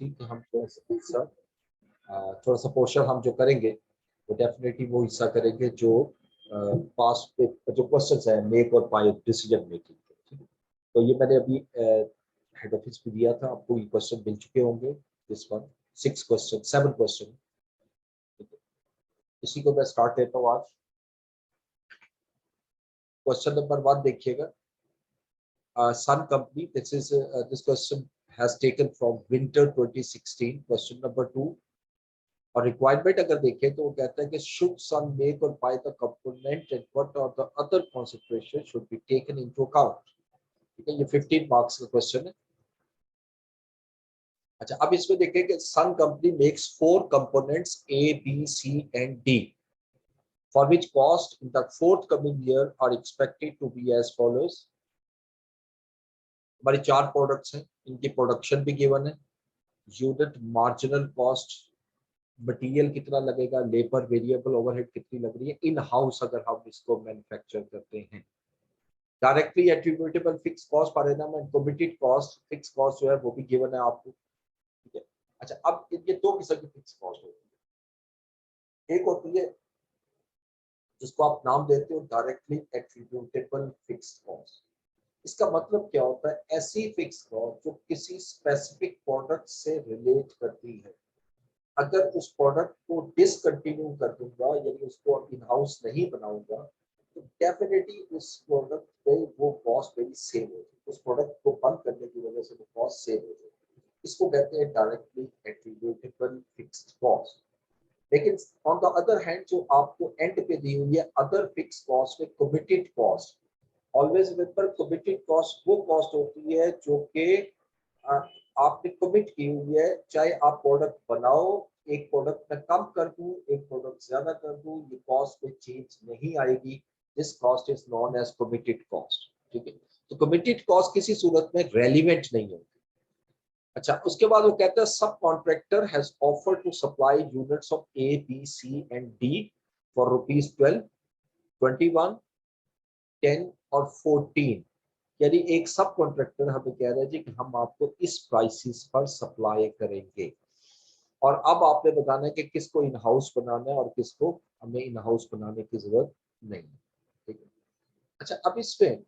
कि हम थोड़ा सा पोर्शन हम जो करेंगे वो डेफिनेटली वो हिस्सा करेंगे जो पास्ट पे जो क्वेश्चंस है make or bye decision making के, ठीक है। तो ये मैंने अभी हेड ऑफिस पे दिया था, आपको ये क्वेश्चन मिल चुके होंगे। दिस वन 6 क्वेश्चन 7 क्वेश्चन, ठीक है। इसी को मैं स्टार्ट करता हूँ आज। क्वेश्चन नंबर 1 देखिएगा। Sun Company, this question has taken from winter 2016. Question number 2, और रिक्वायरमेंट अगर देखें तो वो कहता है कि should Sun make or buy the component and what are the other consideration should be taken into account, ठीक है। ये 15 मार्क्स का क्वेश्चन है। अच्छा, अब इसमें देखें कि Sun company makes 4 components A B C and D for which cost in the forthcoming year are expected to be as follows. हमारे 4 प्रोडक्ट्स हैं, इनकी प्रोडक्शन भी गिवन है, यूनिट मार्जिनल कॉस्ट, मटेरियल कितना लगेगा, लेबर वेरिएबल ओवरहेड कितनी लग रही है इन हाउस अगर हम इसको मैन्युफैक्चर करते हैं। Directly attributable fix cost per annum and committed cost, fix cost जो है वो भी गिवन है आपको, ठीक है। अच्छा, अब ये 2 किस्म की फिक्स कॉस्ट होती है। एक होती है जिसको आप नाम देते हो डायरेक्टली एट्रीब्यूटेबल फिक्स कॉस्ट। इसका मतलब क्या होता है, ऐसी फिक्स कॉस्ट जो किसी स्पेसिफिक प्रोडक्ट से रिलेट करती है। अगर उस प्रोडक्ट को डिसकंटिन्यू कर दूंगा, यानी उसको इन हाउस नहीं बनाऊंगा, तो डेफिनेटली उस प्रोडक्ट पे वो कॉस्ट मेरी सेव होगी, उस प्रोडक्ट को बंद करने की वजह से वो कॉस्ट सेव हो जाएगी। इसको कहते हैं डायरेक्टली एट्रीब्यूटेबल फिक्स्ड कॉस्ट। लेकिन ऑन द अदर हैंड जो आपको एंड पे दी हुई है अदर फिक्स कॉस्ट में committed cost, always remember committed cost वो कॉस्ट होती है जो कि आपने कमिट की हुई है। चाहे आप प्रोडक्ट बनाओ, एक प्रोडक्ट में कम कर दूं, एक प्रोडक्ट ज्यादा कर दूं, ये कॉस्ट में चेंज नहीं आएगी। This cost is known as committed cost, ठीक है। तो कमिटेड कॉस्ट किसी सूरत में रेलिवेंट नहीं होती। अच्छा, उसके बाद वो कहता है subcontractor has offered to supply units of A B C and D for ₹12, 21, 10 और 14। यानी एक सब कॉन्ट्रैक्टर हमें कह रहा है जी कि हम आपको इस प्राइसिस पर सप्लाई करेंगे, और अब आपने बताना है कि किसको इन हाउस बनाना है और किसको हमें इन हाउस बनाने की जरूरत नहीं, ठीक है। अच्छा, अब इसमें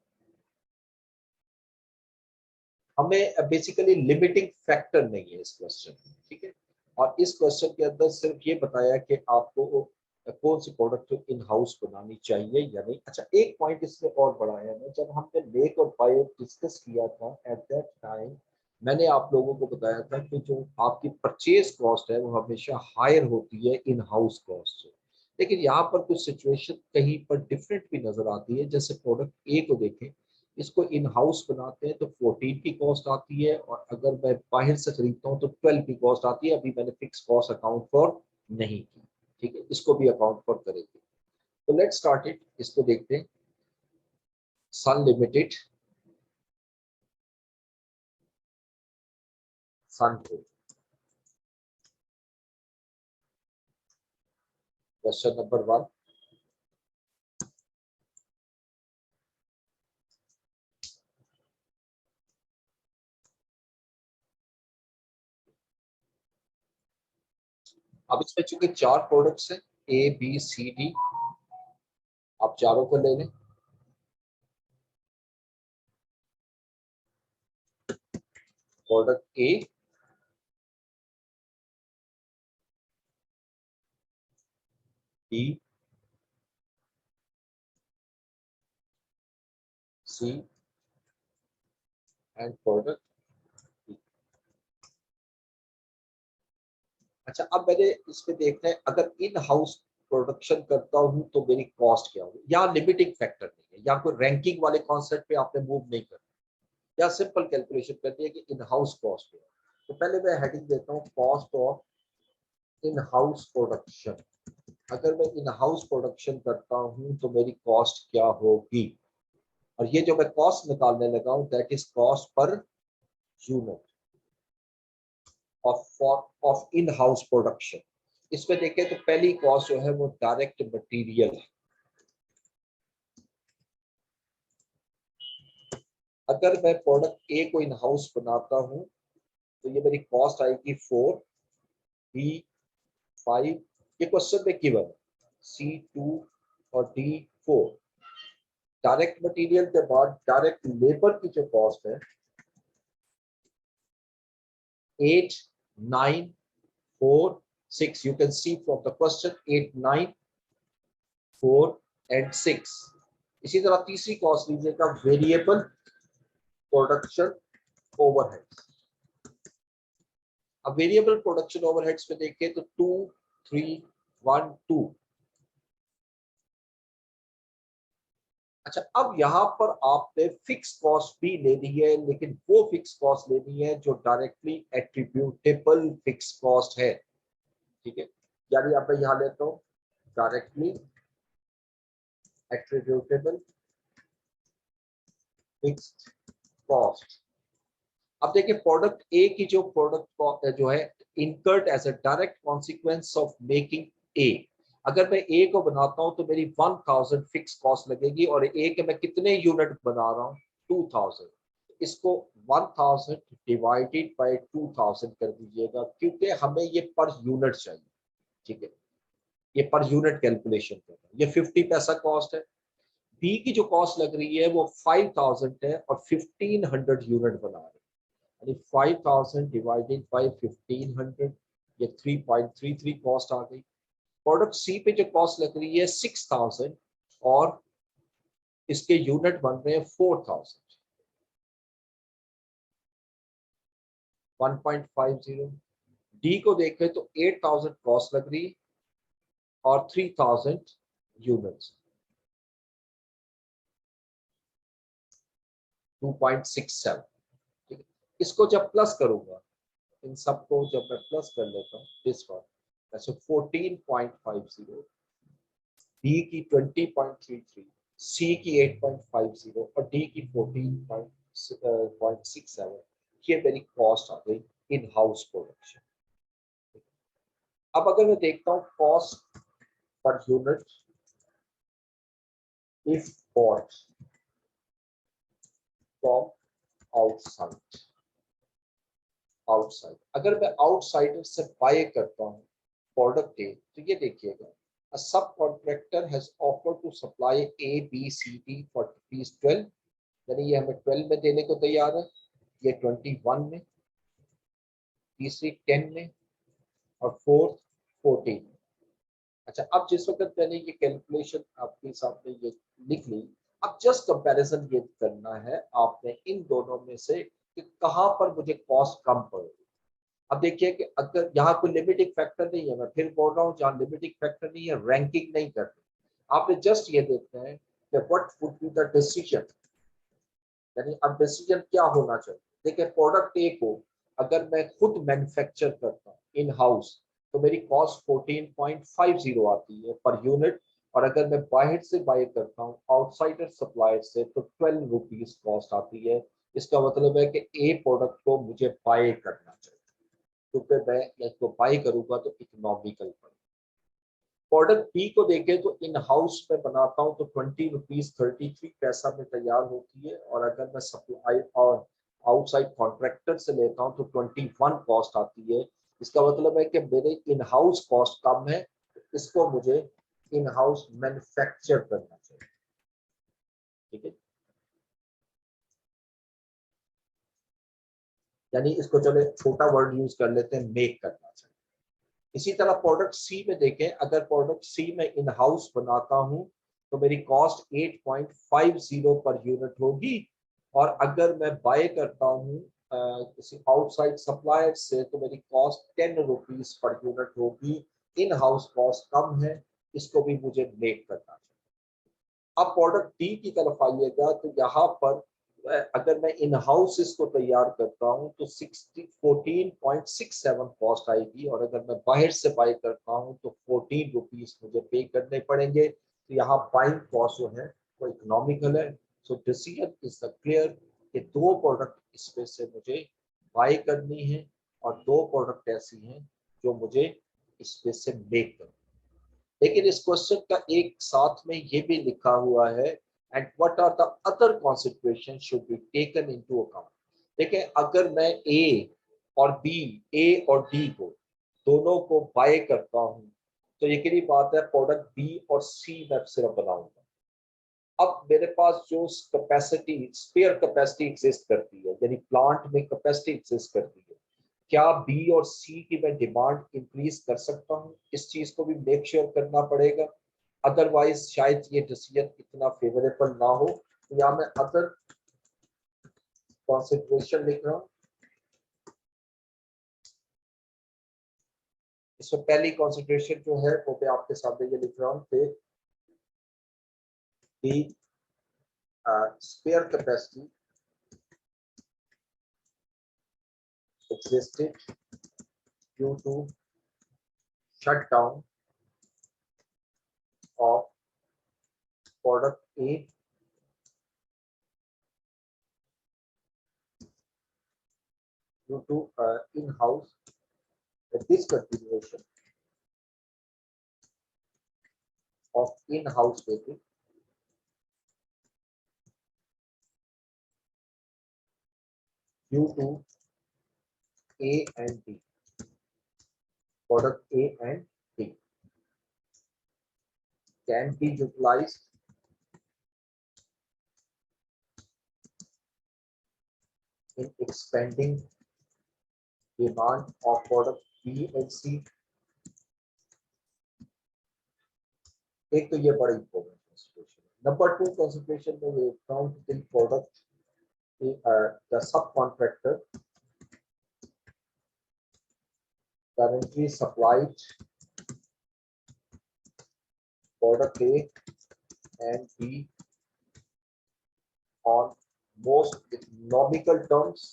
हमें बेसिकली लिमिटिंग फैक्टर नहीं है इस क्वेश्चन में, ठीक है। और इस क्वेश्चन के अंदर सिर्फ ये बताया कि आपको कौन सी प्रोडक्ट इन हाउस बनानी चाहिए या नहीं। अच्छा, एक पॉइंट इसमें और बढ़ाया है, जब हमने मेक और बाय डिस्कस किया था एट दैट टाइम मैंने आप लोगों को बताया था कि जो आपकी परचेज कॉस्ट है वो हमेशा हायर होती है इन हाउस कॉस्ट से। लेकिन यहाँ पर कुछ सिचुएशन कहीं पर डिफरेंट भी नजर आती है। जैसे प्रोडक्ट ए को देखें, इसको इन हाउस बनाते हैं तो 14 की कॉस्ट आती है, और अगर मैं बाहर से खरीदता हूँ तो 12 की कॉस्ट आती है। अभी मैंने फिक्स कॉस्ट अकाउंट फॉर नहीं की, ठीक है। इसको भी अकाउंट फॉर करेंगे। तो लेट्स स्टार्ट इट, इसको देखते हैं। सन लिमिटेड, सन क्वेश्चन नंबर 1, अब इसमें चूंकि 4 प्रोडक्ट्स हैं ए बी सी डी, आप चारों को ले लें। Product A, B, C and product D. अच्छा, अब मैंने इसमें देखना है अगर इन हाउस प्रोडक्शन करता हूं तो मेरी कॉस्ट क्या होगी। यहाँ लिमिटिंग फैक्टर नहीं है, यहाँ कोई रैंकिंग वाले कॉन्सेप्ट पे आपने मूव नहीं करना, या सिंपल कैलकुलेशन करनी है कि इन हाउस कॉस्ट है। तो पहले मैं हेडिंग देता हूँ cost of in house production. अगर मैं इन हाउस प्रोडक्शन करता हूँ तो मेरी कॉस्ट क्या होगी, और ये जो मैं कॉस्ट निकालने लगा हूँ that is cost per unit of in house production. इसमें देखें तो पहली कॉस्ट जो है वो डायरेक्ट मटेरियल है। अगर मैं प्रोडक्ट ए को इन हाउस बनाता हूं तो ये मेरी कॉस्ट आएगी 4, B 5, ये क्वेश्चन में गिवन है, C 2 और D 4। डायरेक्ट मटेरियल के बाद डायरेक्ट लेबर की जो कॉस्ट है 8, 9, 4, 6, you can see from the question 8, 9, 4 and 6। इसी तरह तीसरी कॉस्ट लीजिएगा वेरिएबल प्रोडक्शन ओवरहेड्स। अब वेरिएबल प्रोडक्शन ओवरहेड्स में देखें तो 2, 3, 1, 2। अच्छा, अब यहां पर आपने फिक्स कॉस्ट भी लेनी है, लेकिन वो फिक्स कॉस्ट लेनी है जो डायरेक्टली एट्रीब्यूटेबल फिक्स कॉस्ट है। ठीक है, यानी अब मैं यहां लेता हूं डायरेक्टली एट्रीब्यूटेबल फिक्स्ड कॉस्ट। अब देखिए प्रोडक्ट ए की जो प्रोडक्ट जो है incurred as a direct consequence of making A. अगर मैं ए को बनाता हूं तो मेरी 1000 फिक्स कॉस्ट लगेगी, और ए के मैं कितने यूनिट बना रहा हूं 2000। इसको 1000 डिवाइडेड बाय 2000 कर दीजिएगा, क्योंकि हमें ये पर यूनिट चाहिए। ठीक है, ये पर यूनिट कैलकुलेशन कर रहा है। ये 50 पैसा कॉस्ट है। बी की जो कॉस्ट लग रही है वो 5000 है और 1500 यूनिट बना रहे हैं, यानी 5000 डिवाइडेड बाय 1500, ये 3.33 कॉस्ट आ गई। प्रोडक्ट सी पे जो कॉस्ट लग रही है 6000 और इसके यूनिट बन रहे हैं 4000, 1.50। डी को देखें तो 8000 कॉस्ट लग रही है और 3000 यूनिट्स, 2.67। ठीक है, इसको जब प्लस करूंगा, इन सबको जब मैं प्लस कर लेता हूँ दिस वन, ऐसे 14.50, बी की 20.33, सी की 8.50 और डी की 14.67। ये मेरी कॉस्ट आ गई इन हाउस प्रोडक्शन। अब अगर मैं देखता हूँ cost per unit if bought from outside, अगर मैं आउटसाइडर से बाय करता हूँ प्रोडक्ट ए, तो ये देखिएगा, a subcontractor has offered to supply A, B, C, D for ₹12, यानी ये हमें 12 में देने को तैयार है, ये 21 में, तीसरी 10 में और फोर्थ 14 में। अच्छा, अब जिस वक्त मैंने ये कैलकुलेशन आपके सामने ये लिख ली, अब जस्ट कंपैरिजन ये करना है आपने इन दोनों में से कि कहां पर मुझे कॉस्ट कम पड़ेगी। अब देखिए कि अगर यहाँ कोई लिमिटिंग फैक्टर नहीं है, मैं फिर बोल रहा हूँ जहाँ लिमिटिंग फैक्टर नहीं है रैंकिंग नहीं करते, आपने जस्ट ये देखना है कि what would be the decision, यानी अब डिसीजन क्या होना चाहिए। देखिए प्रोडक्ट ए को अगर मैं खुद मैन्युफैक्चर करता हूँ इन हाउस तो मेरी कॉस्ट 14.50 आती है पर यूनिट, और अगर मैं बाहर से बाय करता हूँ आउटसाइडर सप्लायर से तो 12 रुपीज कॉस्ट आती है। इसका मतलब है कि ए प्रोडक्ट को मुझे बाय करना चाहिए, क्योंकि मैं इसको बाय करूंगा तो इकोनॉमिकल पड़ेगा। प्रोडक्ट बी को देखें तो इन हाउस में बनाता हूं तो 20 रुपीज 33 पैसा में तैयार होती है, और अगर मैं सप्लाई और आउटसाइड कॉन्ट्रैक्टर से लेता हूं तो 21 कॉस्ट आती है। इसका मतलब है कि मेरे इन हाउस कॉस्ट कम है, इसको मुझे इन हाउस मैन्युफैक्चर करना चाहिए। ठीक है, यानी इसको चले छोटा वर्ड यूज कर लेते हैं, मेक करना चाहिए। इसी तरह प्रोडक्ट सी में देखें, अगर प्रोडक्ट सी में इन हाउस बनाता हूं तो मेरी कॉस्ट 8.50 पर यूनिट होगी, और अगर मैं बाय करता हूं किसी आउटसाइड सप्लायर से तो मेरी कॉस्ट 10 रुपीज पर यूनिट होगी। इन हाउस कॉस्ट कम है, इसको भी मुझे मेक करना चाहिए। अब प्रोडक्ट डी की तरफ आइएगा तो यहाँ पर अगर मैं इन हाउस इसको तैयार करता हूँ तो 14.67 कॉस्ट आएगी, और अगर मैं बाहर से बाय करता हूँ तो 14 रुपीज मुझे पे करने पड़ेंगे। तो यहाँ बाइंग कॉस्ट जो है वो इकोनॉमिकल है। So decision is the clear कि दो प्रोडक्ट इसमें से मुझे बाय करनी है और दो प्रोडक्ट ऐसी हैं जो मुझे इसमें से मेक करनी। लेकिन इस क्वेश्चन का एक साथ में ये भी लिखा हुआ है, and what are the other consideration should be taken into account. देखिए अगर मैं ए और बी, ए और डी को दोनों को बाय करता हूँ, तो यकीनी बात है प्रोडक्ट बी और सी मैं सिर्फ बनाऊंगा। अब मेरे पास जो कैपेसिटी, स्पेयर कैपेसिटी एग्जिस्ट करती है, यानी प्लांट में कैपेसिटी एग्जिस्ट करती है, क्या बी और सी की मैं डिमांड इंक्रीज कर सकता हूँ? इस चीज को भी मेक श्योर करना पड़ेगा, अदरवाइज शायद ये डिसीजन इतना फेवरेबल ना हो। तो यहाँ मैं अदर कॉन्सेंट्रेशन लिख रहा हूँ। इसमें पहली कॉन्सेंट्रेशन जो है वो मैं आपके सामने ये लिख रहा हूँ कि the spare capacity existed due to shutdown of product A due to in-house discontinuation of in-house making due to A and B, product A and B can be utilized in expanding demand of product B and C। एक तो ये बड़ा important consideration है। Number 2 consideration में ये count the product the subcontractor currently supplied product A and B on most economical terms।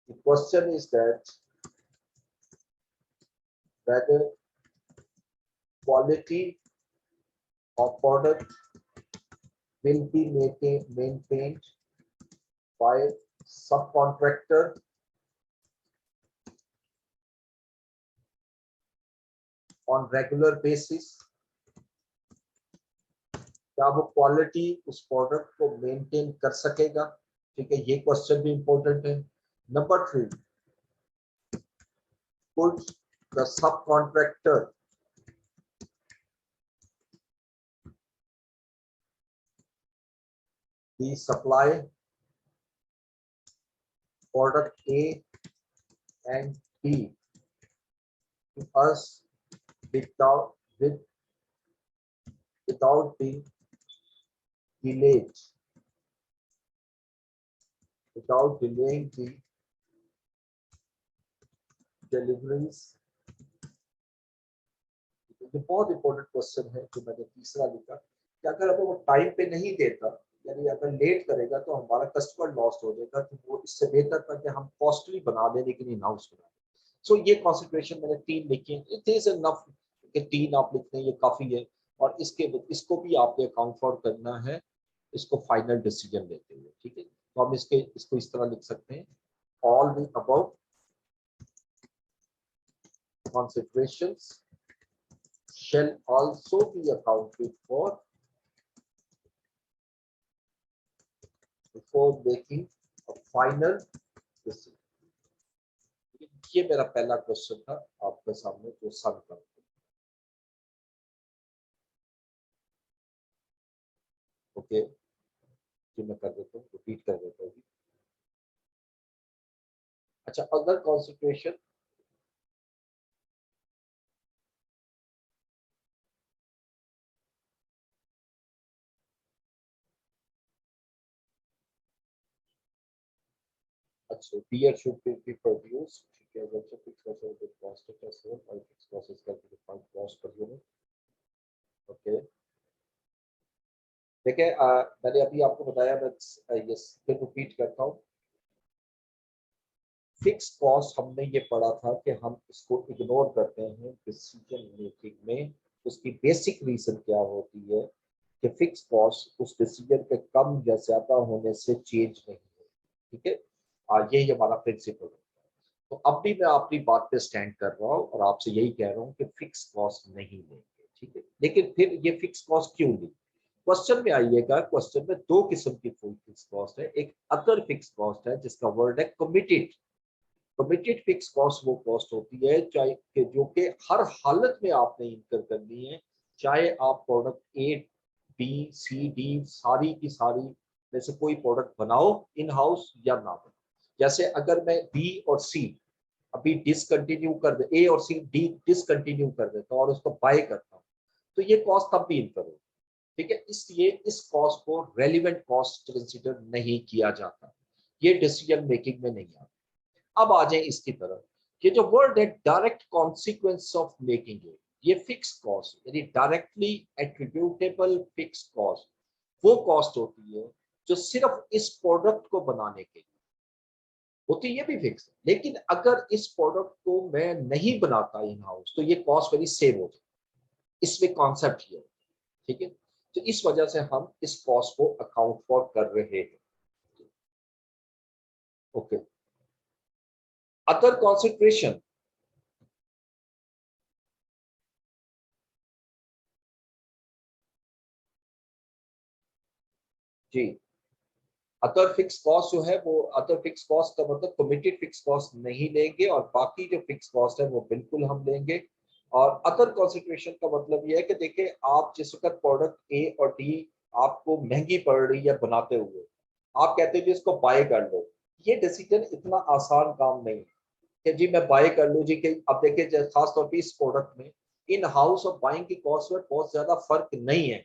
The question is that whether quality of product will be maintained by subcontractor on regular basis। क्या वो quality उस product को maintain कर सकेगा? ठीक है, ये question भी इंपॉर्टेंट है। Number 3, could the subcontractor be supply product A and B to us without being delayed, without delaying the deliveries? ये बहुत इंपॉर्टेंट क्वेश्चन है जो मैंने तीसरा लिखा कि अगर हमें वो टाइम पे नहीं देता, यानी अगर लेट करेगा तो हमारा कस्टमर लॉस्ट हो जाएगा, तो वो इससे बेहतर था कि हम कॉस्टली बना दें लेकिन इन हाउस बना दें। सो ये कॉन्सेंट्रेशन मैंने 3 लिखी है। इट इज इनफ कि 3 आप लिखते हैं, ये काफी है। और इसको भी आपने अकाउंट फॉर करना है, इसको फाइनल डिसीजन लेते हुए। ठीक है, तो हम इसको इस तरह लिख सकते हैं, all the above considerations shall also be accounted for before making a final decision। ये मेरा पहला क्वेश्चन था आपके सामने जो सम कर। ओके, जो मैं कर देता हूँ, रिपीट कर देता हूँ। अच्छा, अदर कॉन्सेंट्रेशन, अच्छा, beer should be produced, ठीक है, जब से fixed cost with cost of sale और fixed cost is calculated by cost per unit। Okay, देखिए मैंने अभी आपको बताया, मैं ये फिर रिपीट करता हूँ। फिक्स कॉस्ट हमने ये पढ़ा था कि हम इसको इग्नोर करते हैं डिसीजन मेकिंग में। उसकी बेसिक रीजन क्या होती है कि फिक्स कॉस्ट उस डिसीजन पे कम या ज्यादा होने से चेंज नहीं है। ठीक है, यही हमारा प्रिंसिपल है। तो अब भी मैं अपनी बात पे स्टैंड कर रहा हूँ और आपसे यही कह रहा हूँ कि फिक्स कॉस्ट नहीं लेंगे। ठीक है, लेकिन फिर ये फिक्स कॉस्ट क्यों ली? क्वेश्चन में आइएगा, क्वेश्चन में दो किस्म की फुल फिक्स कॉस्ट है, एक अदर फिक्स कॉस्ट है जिसका वर्ड है कमिटेड। कमिटेड फिक्स कॉस्ट वो कॉस्ट होती है चाहे कि जो कि हर हालत में आपने इंकर करनी है, चाहे आप product A B C D सारी की सारी में से कोई प्रोडक्ट बनाओ इन हाउस या ना बनाओ। जैसे अगर मैं बी और सी अभी डिसकंटिन्यू कर दे, ए और सी डी डिसकंटिन्यू कर देता हूँ और उसको बाय करता हूँ, तो ये कॉस्ट तब भी इनकर होगी। ठीक है, इसलिए इस कॉस्ट को रेलिवेंट कॉस्ट कंसिडर नहीं किया जाता, ये डिसीजन मेकिंग में नहीं आता। अब आ जाए इसकी तरफ, ये जो वर्ड है direct consequence of making it, ये फिक्स कॉस्ट यानी डायरेक्टली एट्रीब्यूटेबल फिक्स कॉस्ट वो कॉस्ट होती है जो सिर्फ इस प्रोडक्ट को बनाने के लिए होती है, ये भी फिक्स है। लेकिन अगर इस प्रोडक्ट को मैं नहीं बनाता इन हाउस तो ये कॉस्ट मेरी सेव हो जाए, इसमें कॉन्सेप्ट ये है। ठीक है, तो इस वजह से हम इस कॉस्ट को अकाउंट फॉर कर रहे हैं। ओके, अदर कॉन्सेंट्रेशन, जी अदर फिक्स कॉस्ट जो है वो, अदर फिक्स कॉस्ट का मतलब कमिटेड फिक्स कॉस्ट नहीं लेंगे और बाकी जो फिक्स कॉस्ट है वो बिल्कुल हम लेंगे। और अदर कॉन्सेंट्रेशन का मतलब ये है कि देखिए आप जिस वक्त प्रोडक्ट ए और डी आपको महंगी पड़ रही है बनाते हुए, आप कहते हो कि इसको बाय कर लो, ये डिसीजन इतना आसान काम नहीं है कि जी मैं बाय कर लूँ जी। कि अब देखिए खास तौर पर इस प्रोडक्ट में इन हाउस और बाइंग की कॉस्ट में बहुत ज्यादा फर्क नहीं है।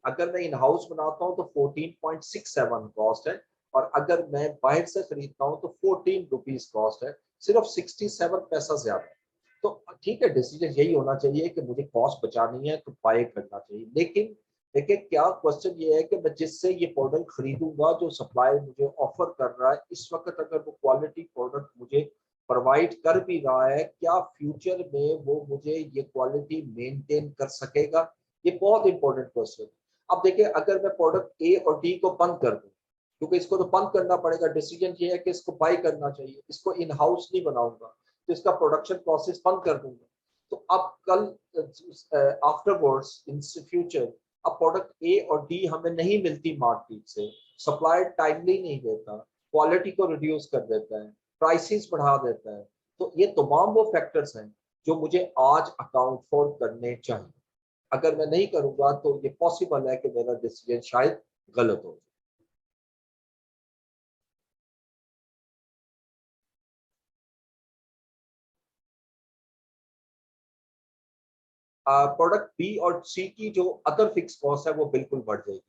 अगर मैं इन हाउस बनाता हूँ तो 14.67 कॉस्ट है, और अगर मैं बाहर से खरीदता हूँ तो 14 रुपीज कॉस्ट है, सिर्फ 67 पैसा ज्यादा है। तो ठीक है, डिसीजन यही होना चाहिए कि मुझे कॉस्ट बचानी है तो बाय करना चाहिए। लेकिन देखिए क्या क्वेश्चन ये है कि मैं जिससे ये प्रोडक्ट खरीदूंगा, जो सप्लाई मुझे ऑफर कर रहा है इस वक्त, अगर वो क्वालिटी प्रोडक्ट मुझे प्रोवाइड कर भी रहा है, क्या फ्यूचर में वो मुझे ये क्वालिटी मेंटेन कर सकेगा? ये बहुत इंपॉर्टेंट क्वेश्चन है। अब देखिए अगर मैं प्रोडक्ट ए और डी को बंद कर दूं, क्योंकि इसको तो बंद करना पड़ेगा, डिसीजन ये है कि इसको बाय करना चाहिए, इसको इन हाउस नहीं बनाऊंगा तो इसका प्रोडक्शन प्रोसेस बंद कर दूंगा। तो अब कल आफ्टरवर्ड्स इन फ्यूचर अब प्रोडक्ट ए और डी हमें नहीं मिलती मार्केट से, सप्लायर टाइमली नहीं देता, क्वालिटी को रिड्यूस कर देता है, प्राइसेस बढ़ा देता है, तो ये तमाम वो फैक्टर्स हैं जो मुझे आज अकाउंट फॉर करने चाहिए। अगर मैं नहीं करूंगा तो ये पॉसिबल है कि मेरा डिसीजन शायद गलत हो। प्रोडक्ट बी और सी की जो अदर फिक्स कॉस्ट है वो बिल्कुल बढ़ जाएगी,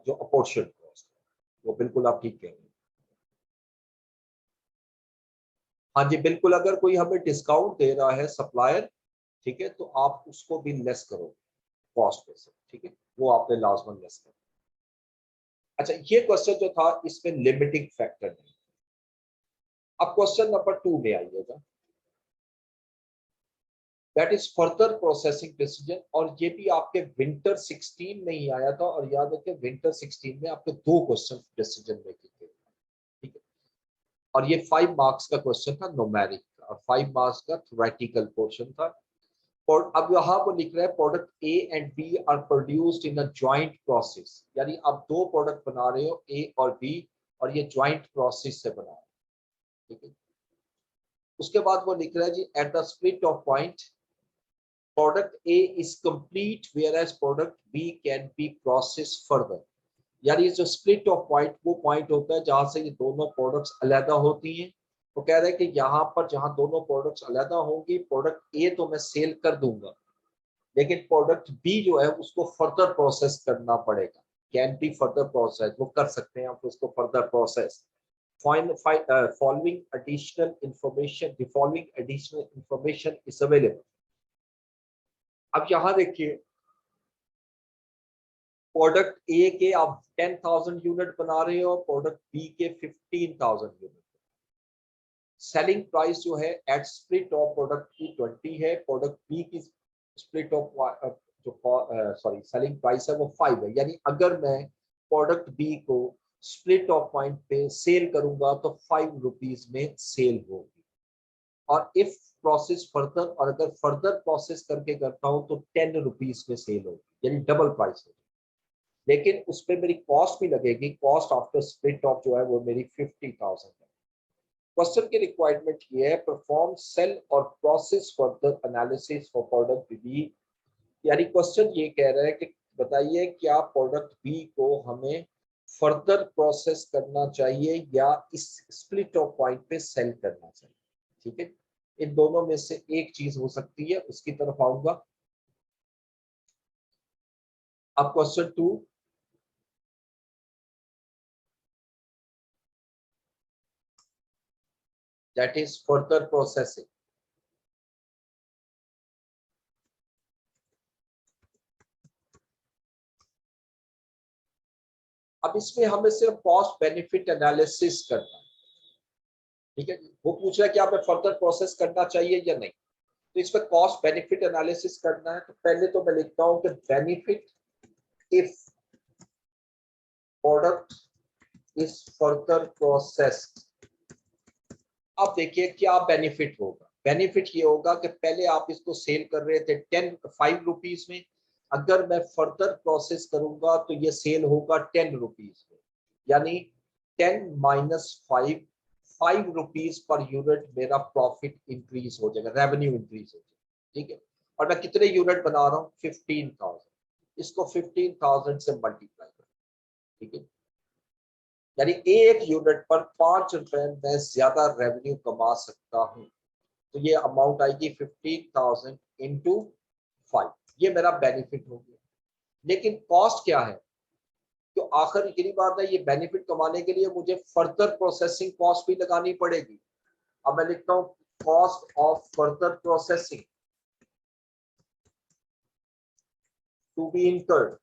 जो अपोर्शन कॉस्ट है वो बिल्कुल आप ठीक कह रहे हैं। हाँ जी बिल्कुल, अगर कोई हमें डिस्काउंट दे रहा है सप्लायर, ठीक है, तो आप उसको भी लेस करो कॉस्ट में से, ठीक है, वो आपने लाजमन लेस करो। अच्छा, ये क्वेश्चन जो था इसमें लिमिटिंग फैक्टर नहीं। अब क्वेश्चन नंबर 2 में आइएगा, that is further processing decision, और ये भी आपके विंटर 16 में ही आया था। और याद रखिए विंटर 16 में आपके दो क्वेश्चन डिसीजन मेकिंग के, ठीक है, और ये 5 मार्क्स का क्वेश्चन था न्यूमेरिक का, और 5 मार्क्स का थ्योरेटिकल पोर्शन था। और अब यहाँ वो लिख रहा है product A and B are produced in a joint process, यानी आप दो प्रोडक्ट बना रहे हो ए और बी, और ये जॉइंट प्रोसेस से बना रहे हो, ठीक है। उसके बाद वो लिख रहा है जी at the split off point product A is complete whereas product B can be process further. यानी जो स्प्लिट ऑफ पॉइंट वो पॉइंट होता है जहां से ये दोनों प्रोडक्ट्स अलग होती हैं। वो कह रहे हैं कि यहाँ पर जहां दोनों प्रोडक्ट्स अलग होंगी, प्रोडक्ट ए तो मैं सेल कर दूंगा, लेकिन प्रोडक्ट बी जो है उसको फर्दर प्रोसेस करना पड़ेगा। कैन बी फर्दर प्रोसेस, वो कर सकते हैं आप उसको further process. Following additional information, the following additional information is available. अब यहाँ देखिए प्रोडक्ट ए के आप 10,000 यूनिट बना रहे हो, प्रोडक्ट बी के 15,000 यूनिट। सेलिंग प्राइस जो है एट स्प्लिट ऑफ प्रोडक्ट की 20 है, प्रोडक्ट बी की स्प्लिट ऑफ जो सॉरी सेलिंग प्राइस है वो 5 है। यानी अगर मैं प्रोडक्ट बी को स्प्लिट ऑफ पॉइंट पे सेल करूंगा तो 5 रुपीज में सेल होगी, और इफ प्रोसेस फर्दर, और अगर फर्दर प्रोसेस करके करता हूं तो 10 रुपीज में सेल होगी, यानी डबल प्राइस होगी। लेकिन उस पर मेरी कॉस्ट भी लगेगी, कॉस्ट आफ्टर स्प्लिट ऑफ जो है वो मेरी 50,000 है। क्वेश्चन की रिक्वायरमेंट ये है, perform sell or process further analysis for product B. यानी क्वेश्चन ये कह रहा है कि बताइए क्या प्रोडक्ट बी को हमें फर्दर प्रोसेस करना चाहिए या इस स्प्लिट ऑफ पॉइंट पे सेल करना चाहिए। ठीक है, इन दोनों में से एक चीज हो सकती है, उसकी तरफ आऊंगा। अब question 2, that is further processing. अब इसमें हमें सिर्फ कॉस्ट बेनिफिट एनालिसिस करना है। ठीक है, वो पूछ रहा है कि हमें फर्दर प्रोसेस करना चाहिए या नहीं, तो इसमें कॉस्ट बेनिफिट एनालिसिस करना है। तो पहले तो मैं लिखता हूं कि benefit if product is further processed. अब देखिए क्या बेनिफिट होगा। बेनिफिट ये होगा कि पहले आप इसको सेल कर रहे थे 5 रुपीज में, अगर मैं फर्दर प्रोसेस करूंगा तो ये सेल होगा 10 रुपीज में, यानी 10 - 5, 5 रुपीज पर यूनिट मेरा प्रॉफिट इंक्रीज हो जाएगा, रेवेन्यू इंक्रीज हो जाएगा। ठीक है, और मैं कितने यूनिट बना रहा हूँ, 15,000, इसको 15,000 से मल्टीप्लाई करो। ठीक है, यानी एक यूनिट पर 5 रुपए में ज्यादा रेवेन्यू कमा सकता हूँ। तो ये अमाउंट आएगी 15,000 इंटू 5, ये मेरा बेनिफिट हो गया। लेकिन कॉस्ट क्या है, तो आखिर यही बात है, ये बेनिफिट कमाने के लिए मुझे फर्दर प्रोसेसिंग कॉस्ट भी लगानी पड़ेगी। अब मैं लिखता हूँ cost of further processing to be incurred.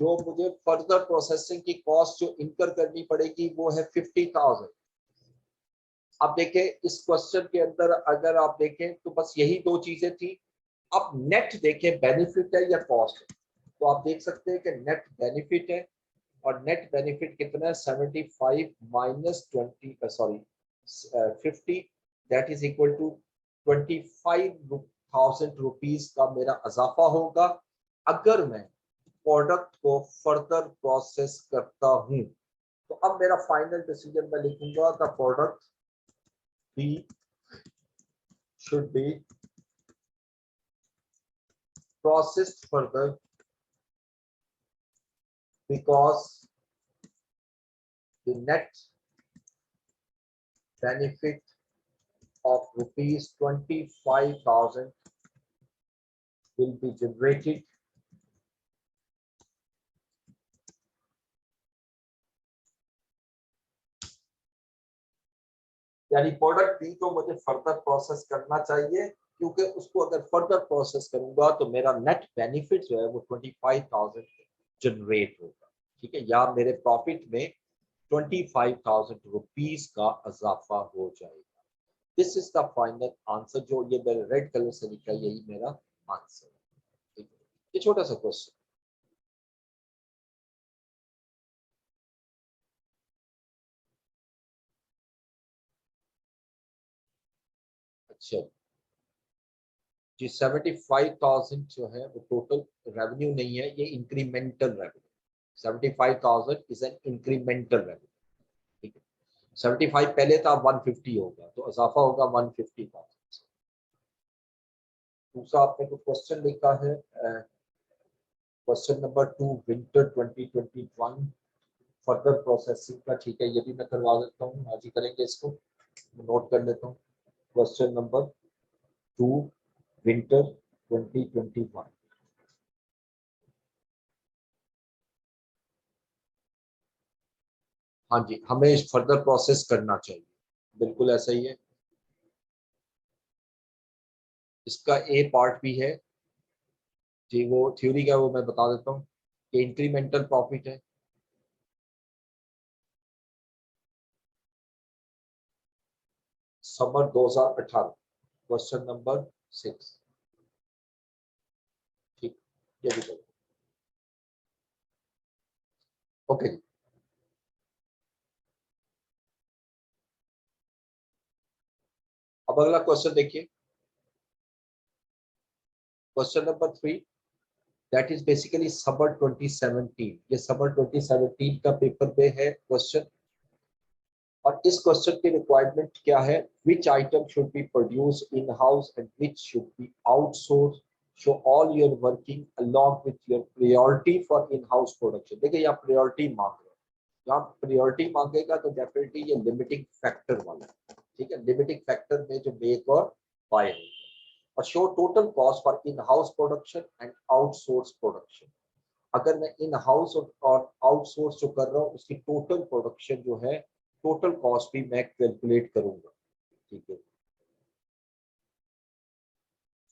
जो मुझे फर्दर प्रोसेसिंग की कॉस्ट जो इनकर करनी पड़ेगी वो है 50,000। अब देखें इस क्वेश्चन के अंदर अगर आप देखें तो बस यही दो चीजें थी। अब नेट देखें बेनिफिट है या कॉस्ट है, तो आप देख सकते हैं कि नेट बेनिफिट है, और नेट बेनिफिट कितना है, 75 minus 20 sorry 50, that is equal to 25,000 rupees का मेरा इजाफा होगा अगर मैं प्रोडक्ट को फर्दर प्रोसेस करता हूं। तो अब मेरा फाइनल डिसीजन मैं लिखूंगा the product B should be processed further because the net benefit of rupees 25,000 will be generated यानी प्रोडक्ट बी को मुझे फर्दर प्रोसेस करना चाहिए, क्योंकि उसको अगर फर्दर प्रोसेस करूंगा तो मेरा नेट बेनिफिट जो है वो 25,000 जनरेट होगा। ठीक है, या मेरे प्रॉफिट में 25,000 रुपीज का इजाफा हो जाएगा। This is the final answer, जो ये मेरे रेड कलर से लिखा है यही मेरा आंसर है। ठीक है, ये छोटा सा क्वेश्चन। अच्छा जी, 75,000 जो है वो टोटल रेवेन्यू नहीं है, ये incremental revenue. 75,000 is an incremental revenue. ठीक है, 75 पहले था, 150 होगा, तो इजाफा होगा 150,000। दूसरा आपने कुछ क्वेश्चन लिखा है, question number 2, winter 2021 further processing का। ठीक है, ये भी मैं करवा देता हूँ, आज ही करेंगे इसको, नोट कर लेता हूँ। Question number 2, winter 2021। हाँ जी, हमें फर्दर प्रोसेस करना चाहिए, बिल्कुल ऐसा ही है। इसका ए पार्ट भी है जी, वो थ्योरी का वो मैं बता देता हूँ कि इंक्रीमेंटल प्रॉफिट है। Summer 2018, question number 6। ठीक, ये भी ओके जी। अब अगला क्वेश्चन देखिए, question number 3, that is basically summer 2017। ये समर 2017 का पेपर पे है क्वेश्चन। और इस क्वेश्चन की रिक्वायरमेंट क्या है, विच item should be produce in house and which should be outsource, show all your working along with your priority for in house production. देखिए यहाँ प्रायोरिटी मांग रहे हैं, यहाँ प्रायोरिटी मांगेगा तो डेफिनेटली ये लिमिटिंग फैक्टर वाला है, ठीक है। लिमिटिंग फैक्टर में जो मेक और बाय है। और show total cost for in house production and outsource production. अगर मैं इन हाउस और आउटसोर्स जो कर रहा हूँ उसकी टोटल प्रोडक्शन जो है, टोटल कॉस्ट भी मैं कैलकुलेट करूंगा, ठीक है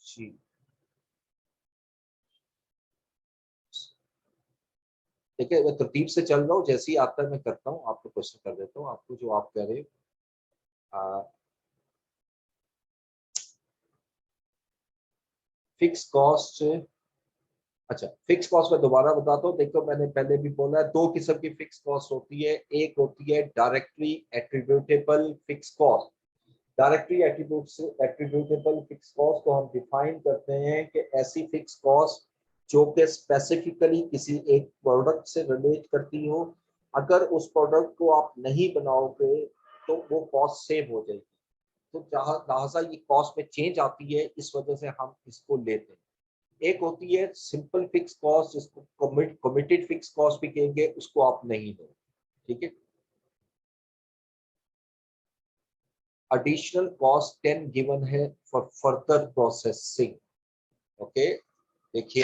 जी। देखिए मैं तरतीब से चल रहा हूँ, जैसे ही आता है मैं करता हूँ, आपको क्वेश्चन कर देता हूँ आपको जो आप कह रहे फिक्स कॉस्ट। अच्छा, फिक्स कॉस्ट में दोबारा बताता हूँ। देखो मैंने पहले भी बोला है, दो किस्म की फिक्स कॉस्ट होती है। एक होती है directly attributable fix cost. Directly attributable fix cost को हम डिफाइन करते हैं कि ऐसी फिक्स कॉस्ट जो कि स्पेसिफिकली किसी एक प्रोडक्ट से रिलेट करती हो। अगर उस प्रोडक्ट को आप नहीं बनाओगे तो वो कॉस्ट सेव हो जाएगी। तो जहाँ लिहाजा ये कॉस्ट में चेंज आती है, इस वजह से हम इसको लेते हैं। एक होती है सिंपल फिक्स कॉस्ट, जिसको कमिटेड फिक्स कॉस्ट भी कहेंगे, उसको आप नहीं दो, ठीक है। एडिशनल कॉस्ट 10 गिवन है फॉर फर्दर प्रोसेसिंग। ओके, देखिए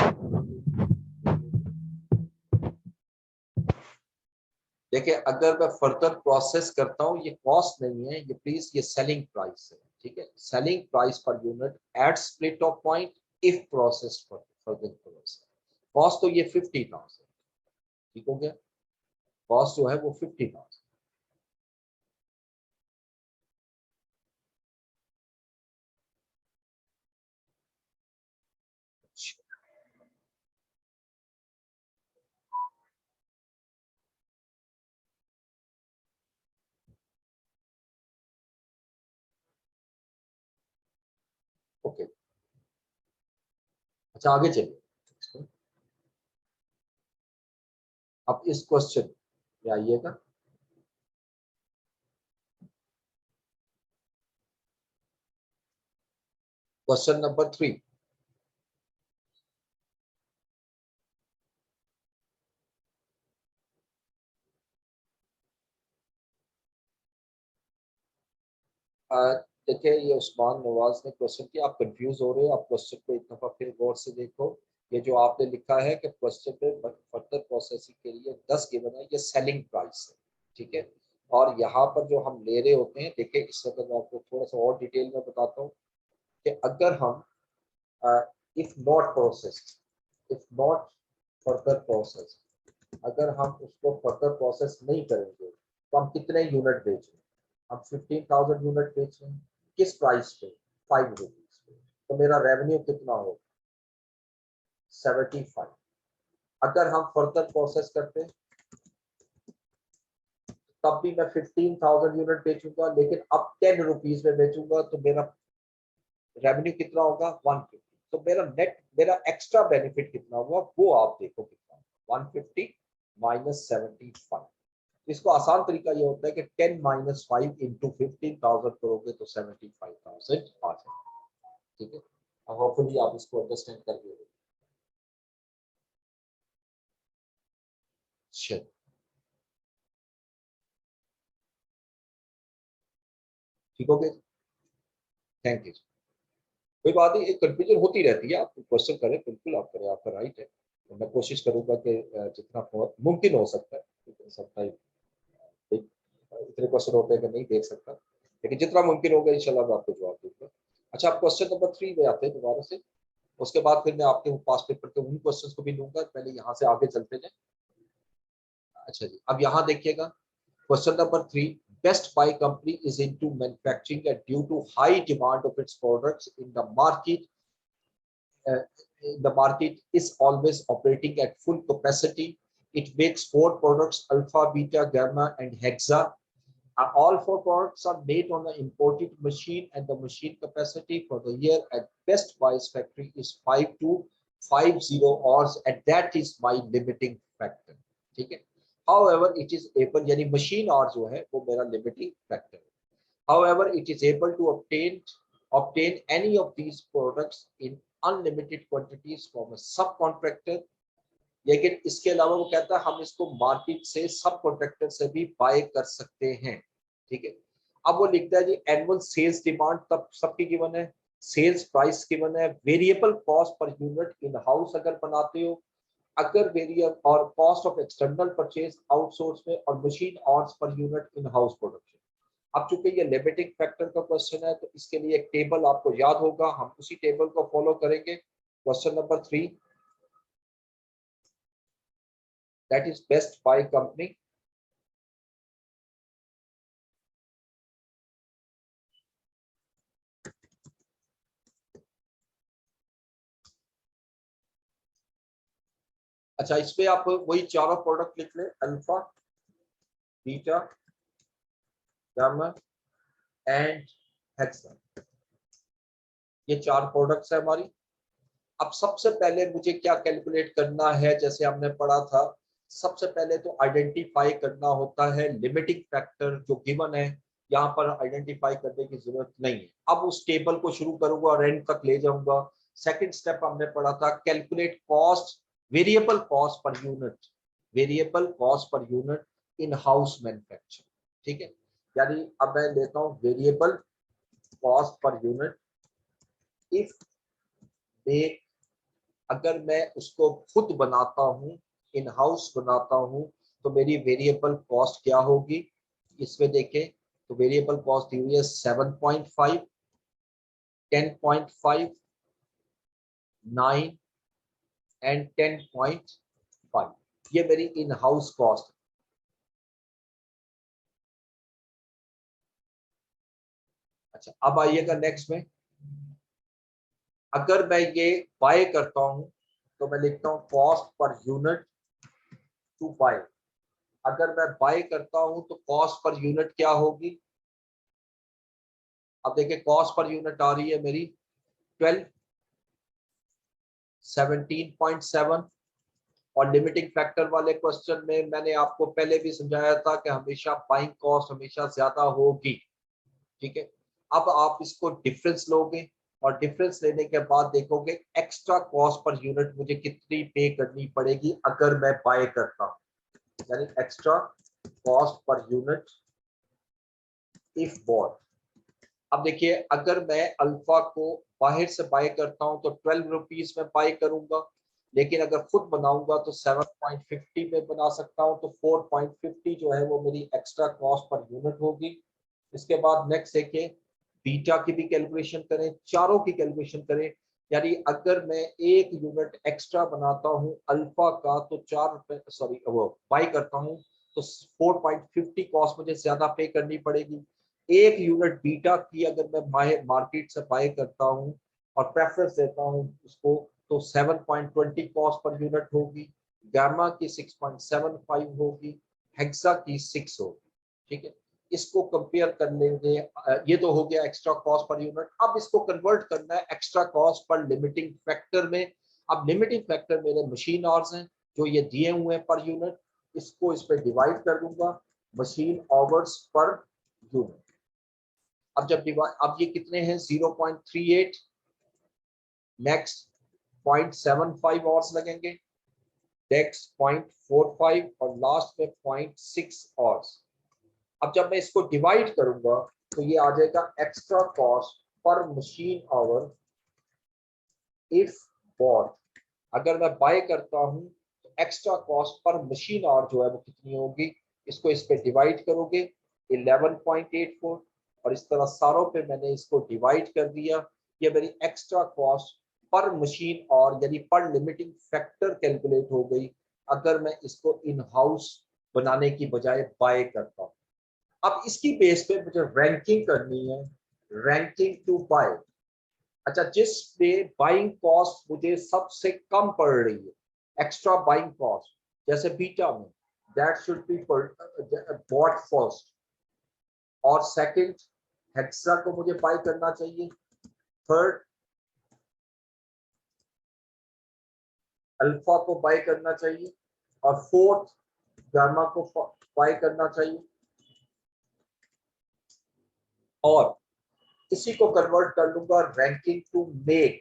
देखिए अगर मैं फर्दर प्रोसेस करता हूँ, ये कॉस्ट नहीं है, ये प्लीज ये सेलिंग प्राइस है, ठीक है। Selling price per unit at split off point if process for further process. Cost तो ये 50,000, ठीक हो गया। कॉस्ट जो है वो 50,000। ओके, अच्छा आगे चलिए। अब इस क्वेश्चन में आइएगा। Question number 3। देखिए ये उस्मान नवाज ने क्वेश्चन किया, आप कंफ्यूज हो रहे हो, आप क्वेश्चन को एक दफा फिर गौर से देखो। ये जो आपने लिखा है कि क्वेश्चन पे फर्दर प्रोसेसिंग के लिए 10 गिवन है, ये सेलिंग प्राइस है, ठीक है। और यहाँ पर जो हम ले रहे होते हैं, देखिए इस वक्त मैं आपको थोड़ा सा और डिटेल में बताता हूँ कि अगर हम if not process, if not further process, अगर हम उसको फर्दर प्रोसेस नहीं करेंगे तो हम कितने यूनिट बेच रहे हैं? हम 15,000 यूनिट बेच रहे हैं, किस प्राइस पे? 5 रुपीज पे। तो मेरा रेवेन्यू कितना होगा? 75। अगर हम फर्दर प्रोसेस करते हैं तब भी मैं 15,000 यूनिट बेचूंगा, लेकिन अब 10 रुपीज में बेचूंगा तो मेरा रेवेन्यू कितना होगा? 150। तो मेरा नेट, मेरा एक्स्ट्रा बेनिफिट कितना हुआ वो आप देखो कितना, 150 माइनस 75। इसको आसान तरीका ये होता है कि 10 माइनस 5 इंटू 15,000 करोगे तो 75,000 आ जाए, ठीक है। अब होपफुली आप इसको अंडरस्टैंड कर रहे हो। चलिए, ठीक हो गया, थैंक यू। कोई बात नहीं, एक कंफ्यूजन होती रहती है, आप क्वेश्चन करें, बिल्कुल आप करें, आपका राइट है। तो मैं कोशिश करूंगा कि जितना बहुत मुमकिन हो सकता है, समटाइम इतने क्वेश्चन होते हैं कि नहीं देख सकता, लेकिन जितना मुमकिन होगा इंशाल्लाह मैं आपको जवाब दूंगा। अच्छा, आप क्वेश्चन नंबर 3 में आते हैं दोबारा से। उसके बाद फिर मैं आपके पास पेपर के उन क्वेश्चंस को भी लूंगा, पहले यहाँ से आगे चलते जाए। अच्छा जी, अब यहाँ देखिएगा question number 3। Best Buy company is into manufacturing and due to high demand of its products in uh, the market is always operating at full capacity. It makes 4 products: alpha, beta, gamma, and hexa. All 4 products are made on the imported machine, and the machine capacity for the year at Best Buy's factory is 5 to 50 hours and that is my limiting factor, ठीक है। However it is able, यानी machine hour जो है वो मेरा limiting factor है। However it is able to obtain any of these products in unlimited quantities from a subcontractor, लेकिन इसके अलावा वो कहता है हम इसको मार्केट से सब कॉन्ट्रैक्टर से भी बाय कर सकते हैं, ठीक है। अब वो लिखता है जी एनुअल सेल्स डिमांड तब सबकी गिवन है, सेल्स प्राइस गिवन है, variable cost per unit in house अगर बनाते हो, अगर वेरिएबल और cost of external purchase outsource में, और machine hours per unit in house production. अब चूंकि ये लिमिटिंग फैक्टर का क्वेश्चन है तो इसके लिए एक टेबल आपको याद होगा, हम उसी टेबल को फॉलो करेंगे। Question number 3, that is Best Buy company. अच्छा, इस पे आप वही चारों प्रोडक्ट लिख लें, alpha, beta, gamma and hexa, ये 4 प्रोडक्ट्स है हमारी। अब सबसे पहले मुझे क्या कैलकुलेट करना है, जैसे हमने पढ़ा था, सबसे पहले तो आइडेंटिफाई करना होता है लिमिटिंग फैक्टर जो गिवन है, यहाँ पर आइडेंटिफाई करने की जरूरत नहीं है। अब उस टेबल को शुरू करूंगा और एंड तक ले जाऊंगा। सेकंड स्टेप हमने पढ़ा था calculate cost, variable cost per unit, variable cost per unit in house manufacture, ठीक है। यानी अब मैं लेता हूँ variable cost per unit if में, अगर मैं उसको खुद बनाता हूँ, इन हाउस बनाता हूँ, तो मेरी वेरिएबल कॉस्ट क्या होगी, इसमें देखें तो वेरिएबल कॉस्ट दी हुई है 7.5, 10.5, 9 एंड 10.5, ये मेरी इन हाउस कॉस्ट। अच्छा, अब आइएगा नेक्स्ट में, अगर मैं ये बाय करता हूं तो मैं लिखता हूं cost per unit to bye. अगर मैं बाय करता हूं तो कॉस्ट पर यूनिट क्या होगी, अब देखिए कॉस्ट पर यूनिट आ रही है मेरी 12, 17.7, और लिमिटिंग फैक्टर वाले क्वेश्चन में मैंने आपको पहले भी समझाया था कि हमेशा बाइंग कॉस्ट हमेशा ज्यादा होगी, ठीक है। अब आप इसको डिफरेंस लोगे और डिफरेंस लेने के बाद देखोगे एक्स्ट्रा कॉस्ट पर यूनिट मुझे कितनी पे करनी पड़ेगी अगर मैं बाय करता हूं, यानी extra cost per unit if bought. अब देखिए अगर मैं अल्फा को बाहर से बाय करता हूं तो 12 रुपीज में बाय करूंगा, लेकिन अगर खुद बनाऊंगा तो 7.50 में बना सकता हूं, तो 4.50 जो है वो मेरी एक्स्ट्रा कॉस्ट पर यूनिट होगी। इसके बाद नेक्स्ट देखिए बीटा की भी कैलकुलेशन करें, चारों की कैलकुलेशन करें, यानी अगर मैं एक यूनिट एक्स्ट्रा बनाता हूं अल्फा का तो 4 रुपए, सॉरी वो बाय करता हूं तो 4.50 कॉस्ट मुझे ज्यादा पे करनी पड़ेगी। एक यूनिट बीटा की अगर मैं मार्केट से बाय करता हूं और प्रेफरेंस देता हूं उसको तो 7.20 कॉस्ट पर यूनिट होगी, गामा की 6.75 होगी, हेक्सा की 6 होगी, ठीक है। इसको कंपेयर कर लेंगे, ये तो हो गया एक्स्ट्रा कॉस्ट पर यूनिट। अब इसको कन्वर्ट करना है एक्स्ट्रा कॉस्ट पर लिमिटिंग फैक्टर में। अब लिमिटिंग फैक्टर मेरे मशीन आवर्स हैं जो ये दिए हुए हैं पर यूनिट, इसको इस पे डिवाइड कर दूंगा मशीन आवर्स पर यूनिट। अब जब डिवाइड, अब ये कितने हैं 0.38, नेक्स्ट 0.75 आवर्स लगेंगे, नेक्स्ट 0.45 और लास्ट में 0.6 आवर्स। अब जब मैं इसको डिवाइड करूंगा तो ये आ जाएगा extra cost per machine hour if bought. अगर मैं बाय करता हूं तो extra cost per machine hour जो है वो कितनी होगी, इसको इस पे डिवाइड करोगे 11.84, और इस तरह सारों पे मैंने इसको डिवाइड कर दिया। ये मेरी एक्स्ट्रा कॉस्ट पर मशीन और यानी पर लिमिटिंग फैक्टर कैलकुलेट हो गई अगर मैं इसको इन हाउस बनाने की बजाय बाय करता हूं। अब इसकी बेस पे मुझे रैंकिंग करनी है, रैंकिंग टू बाय। अच्छा, जिस पे बाइंग कॉस्ट मुझे सबसे कम पड़ रही है, एक्स्ट्रा बाइंग कॉस्ट, जैसे बीटा में that should be bought first, और सेकंड हेक्सा को मुझे बाय करना चाहिए, थर्ड अल्फा को बाय करना चाहिए और फोर्थ गामा को बाय करना चाहिए, और इसी को कन्वर्ट कर लूंगा रैंकिंग टू मेक।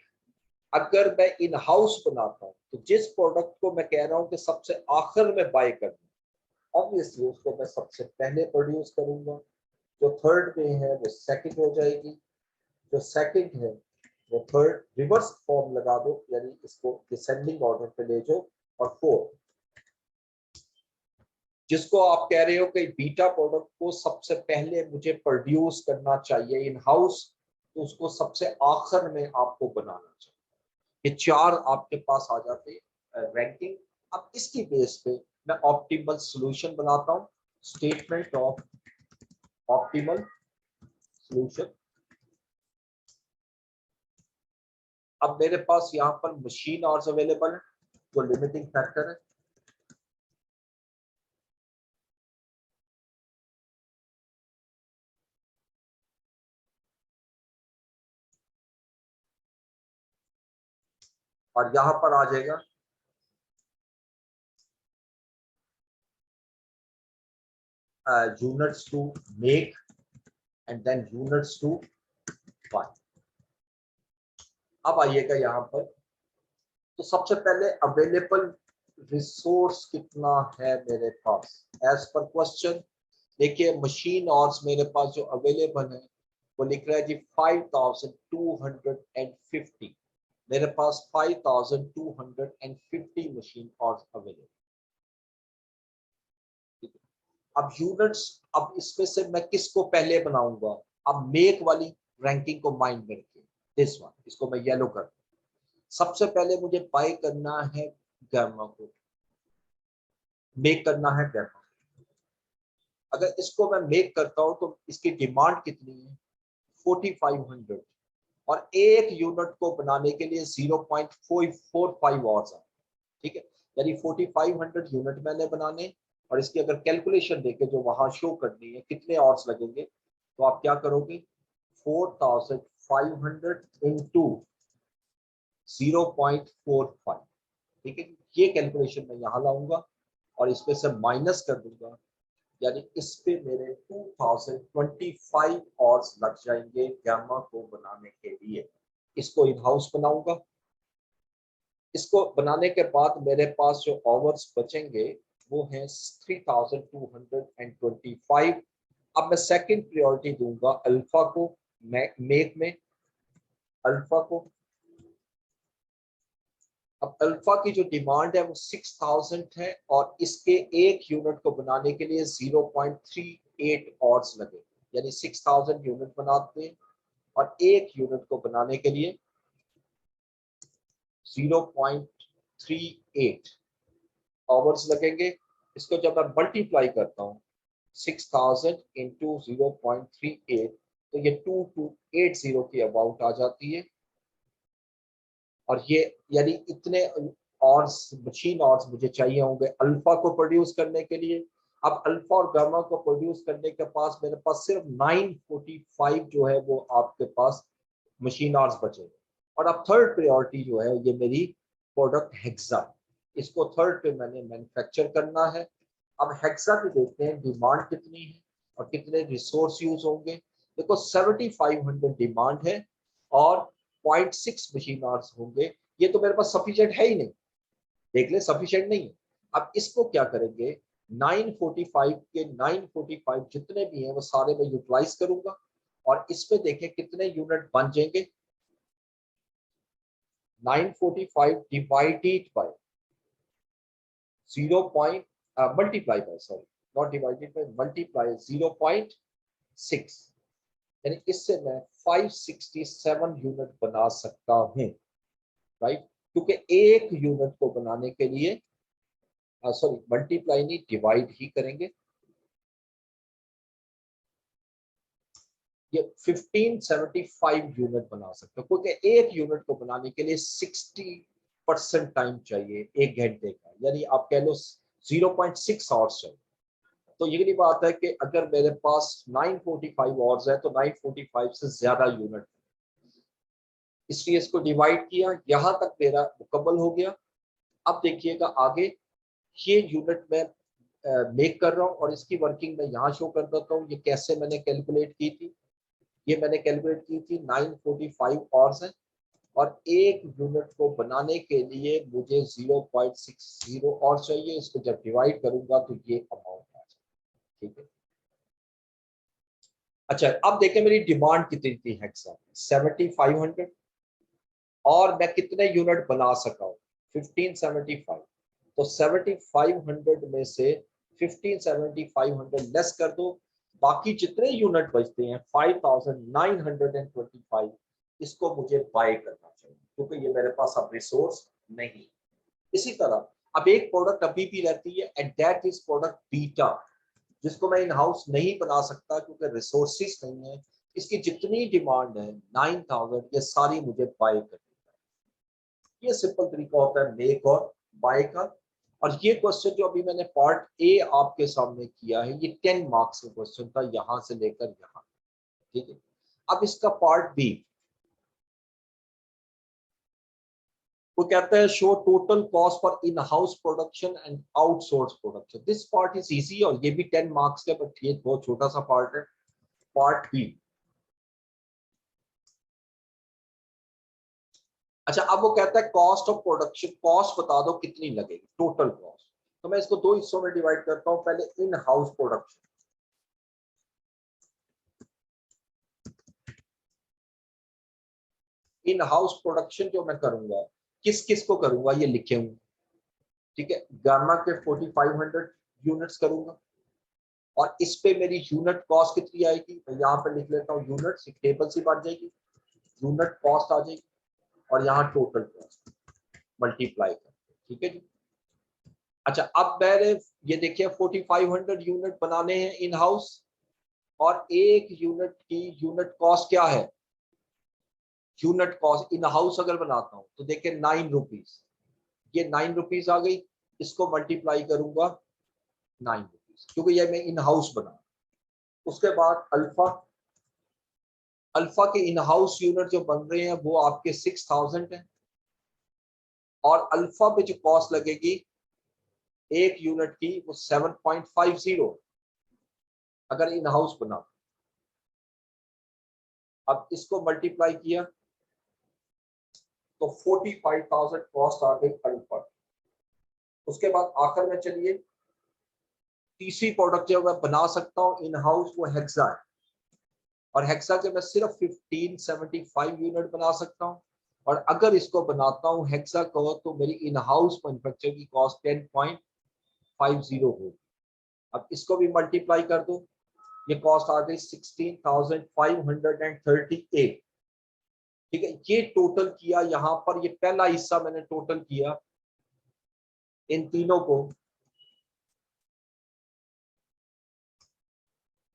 अगर मैं इन हाउस बनाता हूं तो जिस प्रोडक्ट को मैं कह रहा हूं कि सबसे आखिर में बाय करना, ऑब्वियसली उसको मैं सबसे पहले प्रोड्यूस करूंगा। जो थर्ड में है वो सेकंड हो जाएगी, जो सेकंड है वो थर्ड, रिवर्स फॉर्म लगा दो, यानी इसको डिसेंडिंग ऑर्डर पे ले जाओ। और फोर्थ, जिसको आप कह रहे हो कि बीटा प्रोडक्ट को सबसे पहले मुझे प्रोड्यूस करना चाहिए इन हाउस, तो उसको सबसे आखिर में आपको बनाना चाहिए। ये चार आपके पास आ जाते रैंकिंग। अब इसकी बेस पे मैं ऑप्टिमल सॉल्यूशन बनाता हूँ, स्टेटमेंट ऑफ ऑप्टिमल सॉल्यूशन। अब मेरे पास यहाँ पर मशीन आवर्स अवेलेबल है, जो लिमिटिंग फैक्टर है। और यहाँ पर आ जाएगा units to make and then units to buy। अब आइएगा यहाँ पर, तो सबसे पहले अवेलेबल रिसोर्स कितना है मेरे पास एज पर क्वेश्चन। देखिए मशीन आवर्स मेरे पास जो अवेलेबल है वो लिख रहा है जी 5250। मेरे पास 5250 मशीन आवर्स अवेलेबल। अब यूनिट्स, अब इसमें से मैं किसको पहले बनाऊंगा? अब मेक वाली रैंकिंग को माइंड में रखिए, दिस वन, इसको मैं येलो कर, सबसे पहले मुझे बाय करना है गामा को, मेक करना है गामा। अगर इसको मैं मेक करता हूं तो इसकी डिमांड कितनी है? 4500, और एक यूनिट को बनाने के लिए 0.445 आवर्स है। ठीक है, यानी 4500 यूनिट मैंने बनाने, और इसकी अगर कैलकुलेशन देके जो वहां शो करनी है कितने आवर्स लगेंगे, तो आप क्या करोगे? 4500 इंटू 0.45। ठीक है, ये कैलकुलेशन मैं यहाँ लाऊंगा और इसमें से माइनस कर दूंगा, यानी इस पे मेरे 2025 आवर्स लग जाएंगे गामा को बनाने के लिए। इसको इन हाउस बनाऊंगा। इसको बनाने के बाद मेरे पास जो आवर्स बचेंगे वो है 3225। अब मैं सेकंड प्रायोरिटी दूंगा अल्फा को, मेक में अल्फा को। अब अल्फा की जो डिमांड है वो 6000 है, और इसके एक यूनिट को बनाने के लिए 0.38 आवर्स लगे, यानी 6000 यूनिट बनाते हैं और एक यूनिट को बनाने के लिए 0.38 आवर्स लगेंगे। इसको जब मैं मल्टीप्लाई करता हूँ 6000 इंटू 0.38, तो ये 2280 की अबाउट आ जाती है। और ये यानी इतने और मशीन आवर्स मुझे चाहिए होंगे अल्फा को प्रोड्यूस करने के लिए। अब अल्फा और गामा को प्रोड्यूस करने के पास मेरे पास सिर्फ 945 जो है वो आपके पास मशीन आवर्स बचे। और अब थर्ड प्रायोरिटी जो है ये मेरी प्रोडक्ट हेक्सा, इसको थर्ड पे मैंने मैन्युफैक्चर करना है। अब हेक्सा की देखते हैं डिमांड कितनी है और कितने रिसोर्स यूज होंगे। देखो 7500 डिमांड है और 0.6 मशीन आवर्स होंगे, ये तो मेरे पास सफिशिएंट है ही नहीं, देख ले सफिशिएंट नहीं है। अब इसको क्या करेंगे, 945 के 945 जितने भी हैं वो सारे मैं यूटिलाइज करूंगा, और इसमें देखें कितने यूनिट बन जाएंगे। 945 divided by 0. Multiply by, sorry not divided by, multiply 0.6, यानी इससे मैं 567 यूनिट बना सकता हूँ, राइट। क्योंकि एक यूनिट को बनाने के लिए, सॉरी मल्टीप्लाई नहीं डिवाइड ही करेंगे, ये 1575 यूनिट बना सकते हो, क्योंकि एक यूनिट को बनाने के लिए 60% टाइम चाहिए, एक घंटे का, यानी आप कह लो 0.6 आवर्स चाहिए। तो ये बात है कि अगर मेरे पास 945 आवर्स है तो 945 से ज्यादा यूनिट, इसलिए इसको डिवाइड किया, यहां तक मेरा मुकम्मल हो गया। अब देखिएगा आगे, ये यूनिट में मेक कर रहा हूँ और इसकी वर्किंग मैं यहाँ शो कर देता हूँ। ये कैसे मैंने कैलकुलेट की थी, ये मैंने कैलकुलेट की थी 945 आवर्स है, और एक यूनिट को बनाने के लिए मुझे 0.60 और चाहिए। इसको जब डिवाइड करूंगा तो ये अमाउंट आ जाए, ठीक है। अच्छा, अब देखें मेरी डिमांड कितनी थी हेक्सा, 7500, और मैं कितने यूनिट बना सका हूँ 1575। तो 7500 में से 1575 लेस कर दो, बाकी जितने यूनिट बचते हैं 5925, इसको मुझे बाय करना चाहिए क्योंकि ये मेरे पास अब रिसोर्स नहीं। इसी तरह अब एक प्रोडक्ट अभी भी रहती है and that is product beta, जिसको मैं इन हाउस नहीं बना सकता क्योंकि रिसोर्सेस नहीं है। इसकी जितनी डिमांड है 9000, ये सारी मुझे बाय करनी है। ये सिंपल तरीका होता है मेक और बाय का। और ये क्वेश्चन जो अभी मैंने पार्ट ए आपके सामने किया है, ये 10 मार्क्स का क्वेश्चन था, यहां से लेकर यहां, ठीक है। अब इसका पार्ट बी, वो कहता है show total cost for in house production and outsource production. This part is easy और ये भी 10 मार्क्स का, बट ये बहुत छोटा सा पार्ट है। पार्ट बी, अच्छा अब वो कहता है कॉस्ट ऑफ प्रोडक्शन, कॉस्ट बता दो कितनी लगेगी टोटल कॉस्ट। तो मैं इसको दो हिस्सों में डिवाइड करता हूं। पहले in house production, in house production जो मैं करूंगा, किस किस को करूंगा ये लिखे हूं, ठीक है। गामा के 4500 यूनिट्स करूंगा, और इस पे मेरी यूनिट कॉस्ट कितनी आएगी, मैं यहाँ पे लिख लेता हूँ यूनिट्स, एक टेबल सी बन जाएगी, यूनिट कॉस्ट आ जाएगी, और यहाँ टोटल कॉस्ट मल्टीप्लाई कर, ठीक है जी। अच्छा अब मैंने ये देखिए 4500 यूनिट बनाने हैं इन हाउस, और एक यूनिट की यूनिट कॉस्ट क्या है, यूनिट कॉस्ट इन हाउस अगर बनाता हूँ तो देखिए 9 रुपीज, ये 9 रुपीज आ गई। इसको मल्टीप्लाई करूंगा 9 रुपीज, क्योंकि ये मैं इन हाउस बना। उसके बाद अल्फा, अल्फा के इन हाउस यूनिट जो बन रहे हैं वो आपके 6000 है, और अल्फा पे जो कॉस्ट लगेगी एक यूनिट की वो 7.50 अगर इन हाउस बना। अब इसको मल्टीप्लाई किया तो 45,000 कॉस्ट आ गई अल्फा। उसके बाद आखिर में चलिए तीसरी प्रोडक्ट जो मैं बना सकता हूँ इन हाउस वो हेक्सा है, और हेक्सा के मैं सिर्फ 1575 यूनिट बना सकता हूँ। और अगर इसको बनाता हूँ हेक्सा को तो मेरी इन हाउस मैन्युफैक्चर की कॉस्ट 10.50 होगी। अब इसको भी मल्टीप्लाई कर दो, ये कॉस्ट आ गई 16,538, ठीक है। ये टोटल किया यहाँ पर, ये पहला हिस्सा मैंने टोटल किया इन तीनों को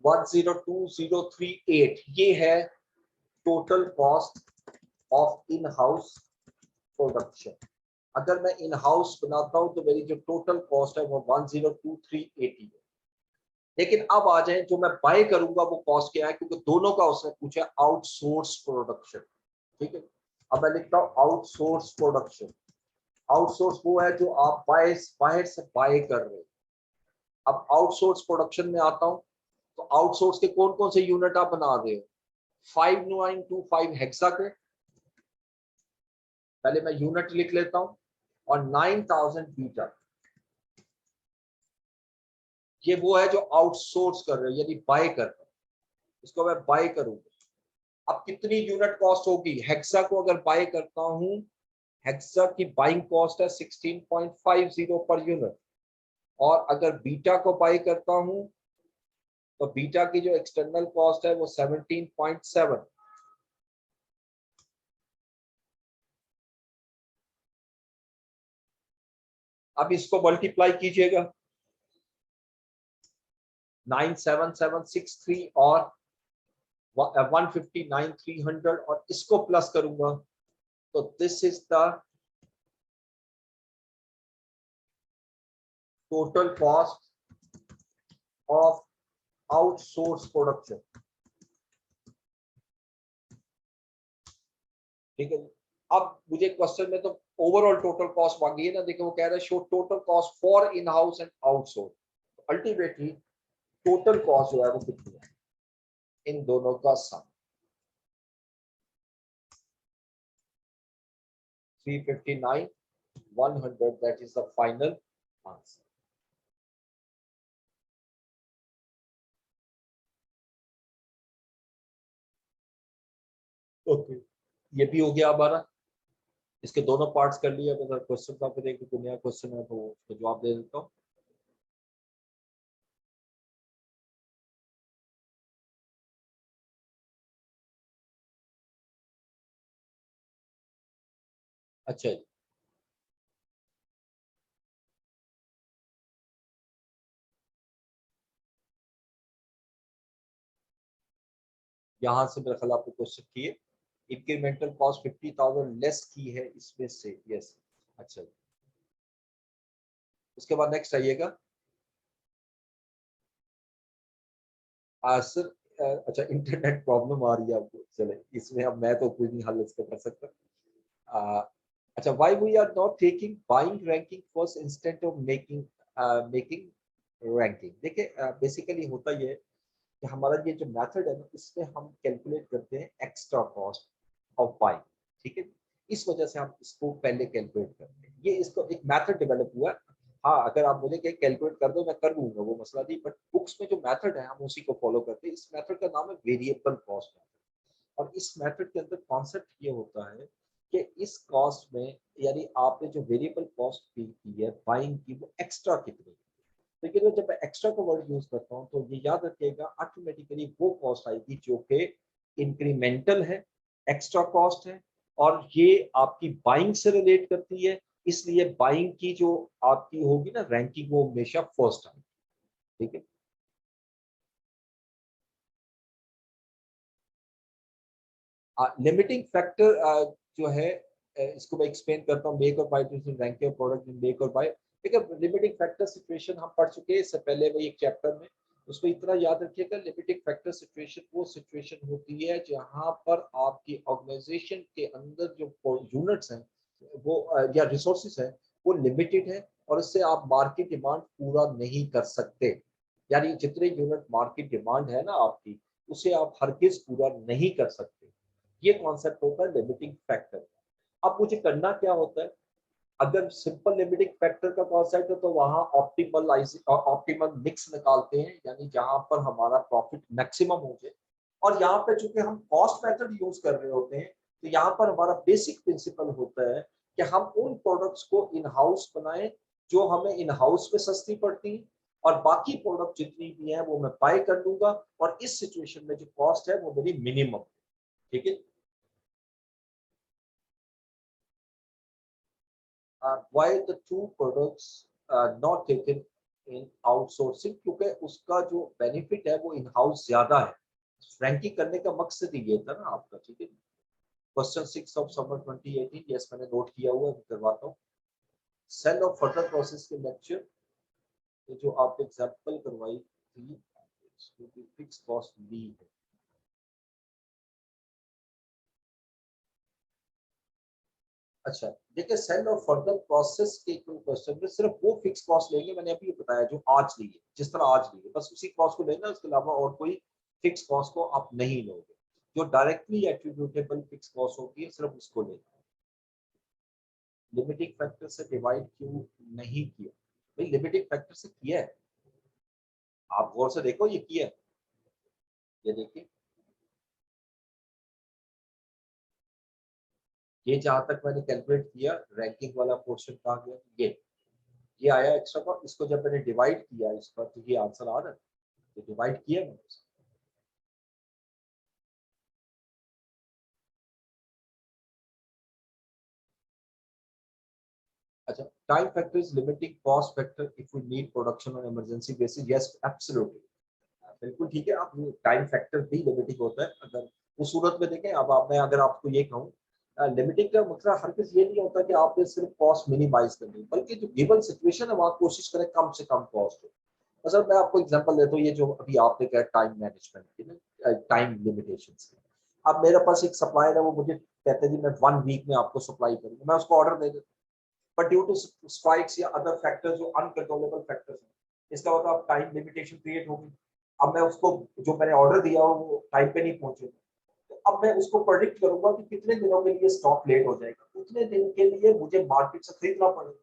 102038, ये है total cost of in house production. अगर मैं इन हाउस बनाता हूं तो मेरी जो टोटल कॉस्ट है वो 102380 है। लेकिन अब आ जाए जो मैं बाय करूंगा वो कॉस्ट क्या है, क्योंकि दोनों का उसने पूछा आउटसोर्स प्रोडक्शन, ठीक है। अब मैं लिखता हूँ आउटसोर्स प्रोडक्शन। आउटसोर्स वो है जो आप बाहर से बाय कर रहे हैं। अब आउटसोर्स प्रोडक्शन में आता हूँ, तो आउटसोर्स के कौन कौन से यूनिट आप बना रहे हो, 5925 हेक्सा के, पहले मैं यूनिट लिख लेता हूँ, और 9000 बीटा, ये वो है जो आउटसोर्स कर रहे हो यानी बाय कर रहे हो। इसको मैं बाय करूंगा। अब कितनी यूनिट कॉस्ट होगी, हेक्सा को अगर बाय करता हूं, हेक्सा की बाइंग कॉस्ट है 16.50 पर यूनिट, और अगर बीटा को बाय करता हूं तो बीटा की जो एक्सटर्नल कॉस्ट है वो 17.7। अब इसको मल्टीप्लाई कीजिएगा 97763 और 159,300, और इसको प्लस करूंगा तो this is the total cost of outsource production, ठीक है। अब मुझे क्वेश्चन में तो ओवरऑल टोटल कॉस्ट मांगी है ना, देखिए वो कह रहा है show total cost for in house and outsource, ultimately total cost जो है वो कितनी है इन दोनों का सम 359 100, that is the final answer. Okay ये भी हो गया हमारा, इसके दोनों पार्ट्स कर लिए। अगर क्वेश्चन का फिर एक दुनिया क्वेश्चन है तो उसको जवाब दे देता हूँ। अच्छा जी, यहाँ से मेरे ख्याल आपको क्वेश्चन किए इंक्रीमेंटल कॉस्ट 50,000 लेस की है इसमें से, यस। अच्छा जी, उसके बाद नेक्स्ट आइएगा सर। अच्छा इंटरनेट प्रॉब्लम आ रही है आपको, चले इसमें अब मैं तो कुछ नहीं हल इसका कर सकता। uh, अच्छा, why we are not taking buying ranking first instead of making ranking। देखिए बेसिकली होता ये है कि हमारा ये जो मेथड है ना, इसमें हम कैलकुलेट करते हैं एक्स्ट्रा कॉस्ट ऑफ बाइंग, ठीक है। इस वजह से हम इसको पहले कैलकुलेट करते हैं, ये इसको एक मेथड डेवलप हुआ है। हाँ अगर आप मुझे क्या कैलकुलेट कर दो मैं कर दूंगा, वो मसला नहीं, बट बुक्स में जो मेथड है हम उसी को फॉलो करते हैं। इस मेथड का नाम है वेरिएबल कॉस्ट मेथड। और इस मेथड के अंदर कॉन्सेप्ट ये होता है कि इस कॉस्ट में, यानी आपने जो वेरिएबल कॉस्ट पे की है बाइंग की, वो एक्स्ट्रा कितनी है। लेकिन जब मैं एक्स्ट्रा का वर्ड यूज करता हूँ तो ये याद रखिएगा ऑटोमेटिकली वो कॉस्ट आएगी जो कि इंक्रीमेंटल है, एक्स्ट्रा कॉस्ट है, और ये आपकी बाइंग से रिलेट करती है। इसलिए बाइंग की जो आपकी होगी ना रैंकिंग, वो हमेशा फर्स्ट आएगी, ठीक है। लिमिटिंग फैक्टर जो है इसको मैं एक्सप्लेन करता हूँ, make or buy ranking product in make or buy. देखिए लिमिटिंग फैक्टर सिचुएशन हम पढ़ चुके हैं इससे पहले वही एक चैप्टर में, उसमें इतना याद रखिएगा लिमिटिंग फैक्टर सिचुएशन वो सिचुएशन होती है जहां पर आपकी ऑर्गेनाइजेशन के अंदर जो यूनिट्स हैं वो या रिसोर्सेज है वो लिमिटेड है, और इससे आप मार्केट डिमांड पूरा नहीं कर सकते। यानी जितने यूनिट मार्केट डिमांड है ना आपकी, उसे आप हरगिज पूरा नहीं कर सकते। ये कॉन्सेप्ट होता है लिमिटिंग फैक्टर। अब मुझे करना क्या होता है, अगर सिंपल लिमिटिंग फैक्टर का कॉन्सेप्ट है तो वहां ऑप्टिमल मिक्स निकालते हैं, यानी जहां पर हमारा प्रॉफिट मैक्सिमम हो जाए। और यहाँ पे चूंकि हम कॉस्ट मेथड यूज कर रहे होते हैं, तो यहाँ पर हमारा बेसिक प्रिंसिपल होता है कि हम उन प्रोडक्ट्स को इन हाउस बनाएं जो हमें इन हाउस में सस्ती पड़ती है, और बाकी प्रोडक्ट जितनी भी है वो मैं बाय कर लूंगा, और इस सिचुएशन में जो कॉस्ट है वो मेरी मिनिमम, ठीक है। why the two products not taken in outsourcing, क्योंकि उसका जो बेनिफिट है वो इन हाउस ज्यादा है। रैंकिंग करने का मकसद ही ये था ना आपका, ठीक है। क्वेश्चन 6 ऑफ समर 2018, यस मैंने नोट किया हुआ है, करवाता हूँ। सेल ऑफ फर्दर प्रोसेस के लेक्चर, जो आप एग्जांपल करवाई थी, फिक्स कॉस्ट ली है। अच्छा देखिए, सेल और फर्दर प्रोसेस के क्वेश्चन में सिर्फ वो फिक्स कॉस्ट लेंगे, मैंने अभी बताया जो आज ली है, जिस तरह आज ली है बस उसी कॉस्ट को लेना, उसके अलावा और कोई फिक्स कॉस्ट को आप नहीं लोगे। जो डायरेक्टली एट्रीब्यूटेबल फिक्स कॉस्ट होती है सिर्फ उसको लेना। लिमिटिंग फैक्टर से डिवाइड क्यों नहीं किया? भाई लिमिटिंग फैक्टर से किया है, आप गौर से देखो, ये किया है, ये देखिए, ये जहां तक मैंने कैलकुलेट किया रैंकिंग वाला पोर्शन कहा गया, ये आया एक्स्ट्रा का। इसको जब मैंने डिवाइड किया इस पर तो ये आंसर आ रहा है, तो डिवाइड किया मैंने। अच्छा, time factor is limiting cost factor if we need production on emergency basis, yes absolutely, बिल्कुल ठीक है। आप टाइम फैक्टर भी लिमिटिंग होता है। अगर उस सूरत में देखें, अब आप, मैं अगर आपको ये कहूँ, लिमिटिंग का मतलब हर किसी ये नहीं होता कि आपने सिर्फ कॉस्ट मिनिमाइज करनी, बल्कि जो गिवन सिचुएशन है वहां कोशिश करें कम से कम कॉस्ट हो। मतलब मैं आपको एग्जांपल देता हूँ, ये जो अभी आपने कहा टाइम मैनेजमेंट की ना, टाइम लिमिटेशंस की। अब मेरे पास एक सप्लायर है, वो मुझे कहते हैं जी मैं 1 वीक में आपको सप्लाई करूंगा, मैं उसको ऑर्डर दे देता हूँ, बट ड्यू टू स्ट्राइक्स या अदर फैक्टर्स जो अनकंट्रोलेबल फैक्टर्स हैं, इसका मतलब अब टाइम लिमिटेशन क्रिएट हो गई। अब मैं उसको जो मैंने ऑर्डर दिया हो वो टाइम पे नहीं पहुंचेगा, तो अब मैं उसको प्रोडिक्ट करूंगा कि कितने दिनों के लिए स्टॉक लेट हो जाएगा, उतने दिन के लिए मुझे मार्केट से खरीदना पड़ेगा।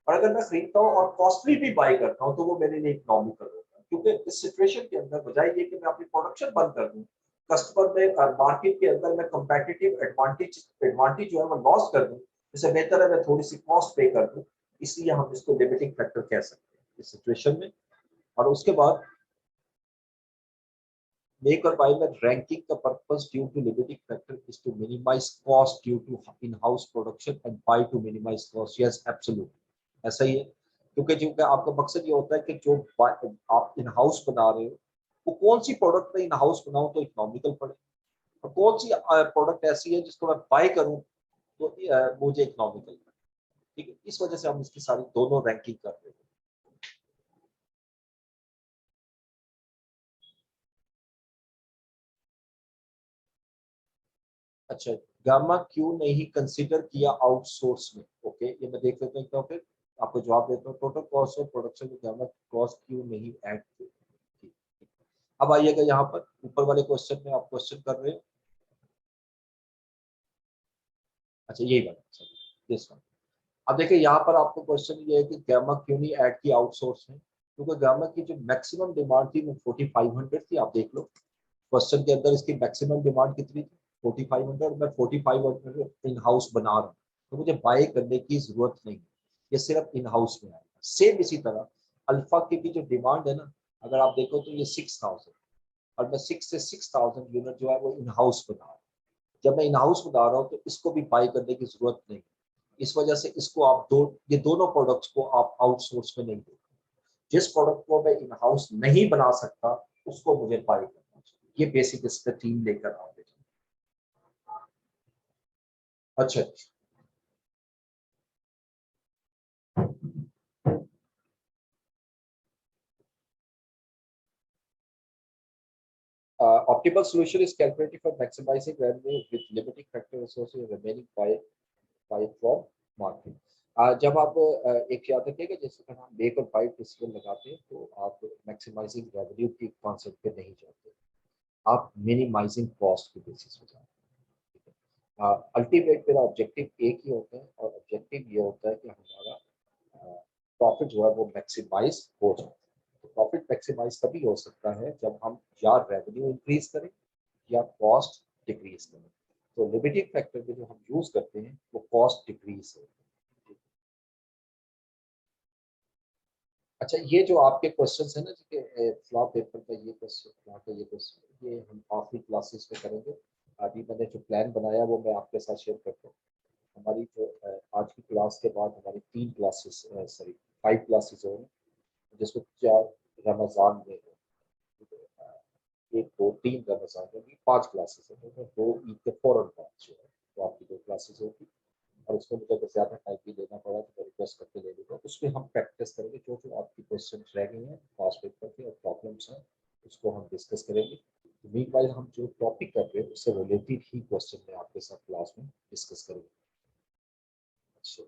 और अगर मैं खरीदता हूँ और कॉस्टली भी बाई करता हूँ तो वो मेरे लिए इकोनॉमिकल होगा, क्योंकि इस सिचुएशन के अंदर बजाय ये कि मैं अपनी प्रोडक्शन बंद कर दूँ, कस्टमर में मार्केट के अंदर मैं कंपेटिटिव एडवांटेज एडवांटेज जो है वो लॉस कर दूँ, इससे बेहतर है मैं थोड़ी सी कॉस्ट पे कर दूँ। इसलिए हम इसको लिमिटिंग फैक्टर कह सकते हैं इस सिचुएशन में। और उसके बाद make or buy में ranking का purpose due to limiting factor is to minimize cost due to in-house production and buy to minimize cost. Yes, absolutely ऐसा ही है, क्योंकि आपका मकसद ये होता है कि जो आप इन हाउस बना रहे हो वो कौन सी प्रोडक्ट में इन हाउस बनाऊं तो इकोनॉमिकल पड़े, और कौन सी प्रोडक्ट ऐसी है जिसको मैं बाय करूं तो मुझे इकोनॉमिकल पड़े। ठीक है, इस वजह से हम इसकी सारी दोनों रैंकिंग कर रहे हैं। अच्छा, गामा क्यों नहीं कंसीडर किया आउटसोर्स में? ओके, ये मैं देख लेता हूँ तो फिर आपको जवाब देता हूँ। टोटल कॉस्ट ऑफ प्रोडक्शन में गामा कॉस्ट क्यों नहीं ऐड की? अब आइएगा यहाँ पर ऊपर वाले क्वेश्चन में, आप क्वेश्चन कर रहे हो। अच्छा, यही बात, दिस वन। अब देखिए यहाँ पर आपको क्वेश्चन ये है कि गामा क्यों नहीं ऐड की आउटसोर्स में, क्योंकि गामा की जो मैक्सिमम डिमांड थी वो 4500 थी। आप देख लो क्वेश्चन के अंदर इसकी मैक्सिमम डिमांड कितनी थी, 4500। मैं 4500 इन हाउस बना रहा हूँ तो मुझे बाय करने की जरूरत नहीं है, ये सिर्फ इन हाउस में आएगा। सेम इसी तरह अल्फा की भी जो डिमांड है ना, अगर आप देखो तो ये 6000, और मैं 6 से 6000 यूनिट जो है वो इन हाउस बना रहा हूँ। जब मैं इन हाउस बना रहा हूँ तो इसको भी बाय करने की जरूरत नहीं। इस वजह से इसको आप ये दोनों प्रोडक्ट्स को आप आउटसोर्स में नहीं दो। जिस प्रोडक्ट को मैं इन हाउस नहीं बना सकता उसको मुझे बाय करना चाहिए। ये बेसिक इस पे थीम लेकर आते हैं। अच्छा, optimal solution is calculated for maximizing revenue with limiting factor associated remaining by from market. जब आप एक याद रखिएगा, जैसे कि हम मेक और बाय डिसीजन लगाते हैं तो आप मैक्सिमाइजिंग रेवेन्यू की कॉन्सेप्ट पे नहीं जाते, आप मिनिमाइजिंग कॉस्ट के बेसिस पे जाते हैं। अल्टीमेट मेरा ऑब्जेक्टिव एक ही होता है, और ऑब्जेक्टिव ये होता है कि हमारा प्रॉफिट जो है वो मैक्सिमाइज हो जाए। तो प्रॉफिट मैक्सिमाइज तभी हो सकता है जब हम या रेवेन्यू इंक्रीज करें या कॉस्ट डिक्रीज करें। तो लिमिटिंग फैक्टर में जो हम यूज करते हैं वो कॉस्ट डिक्रीज है। अच्छा, ये जो आपके क्वेश्चन है ना जी, फ्लॉ पेपर का ये क्वेश्चन, फ्लॉ का ये क्वेश्चन, ये हम आखिरी क्लासेस में करेंगे। अभी मैंने जो प्लान बनाया वो मैं आपके साथ शेयर करता हूँ। हमारी जो आज की क्लास के बाद हमारी 3 क्लासेस, सॉरी 5 क्लासेस हो, जिसमें 4 रमजान में है। एक दो तीन रमजान में भी 5 क्लासेस है, तो 2 ईद के फौरन बाद जो है तो आपकी 2 क्लासेस होगी। और उसमें मुझे अगर ज्यादा टाइम भी लेना पड़ा तो मैं रिक्वेस्ट करके ले लूँगा। उसमें हम प्रैक्टिस करेंगे जो जो आपकी क्वेश्चन रह गए हैं पास पेपर के और प्रॉब्लम्स हैं, उसको हम डिस्कस करेंगे। मीनवाइल हम जो टॉपिक कर रहे हैं उससे रिलेटेड ही क्वेश्चन मैं आपके साथ क्लास में डिस्कस करेंगे। अच्छा,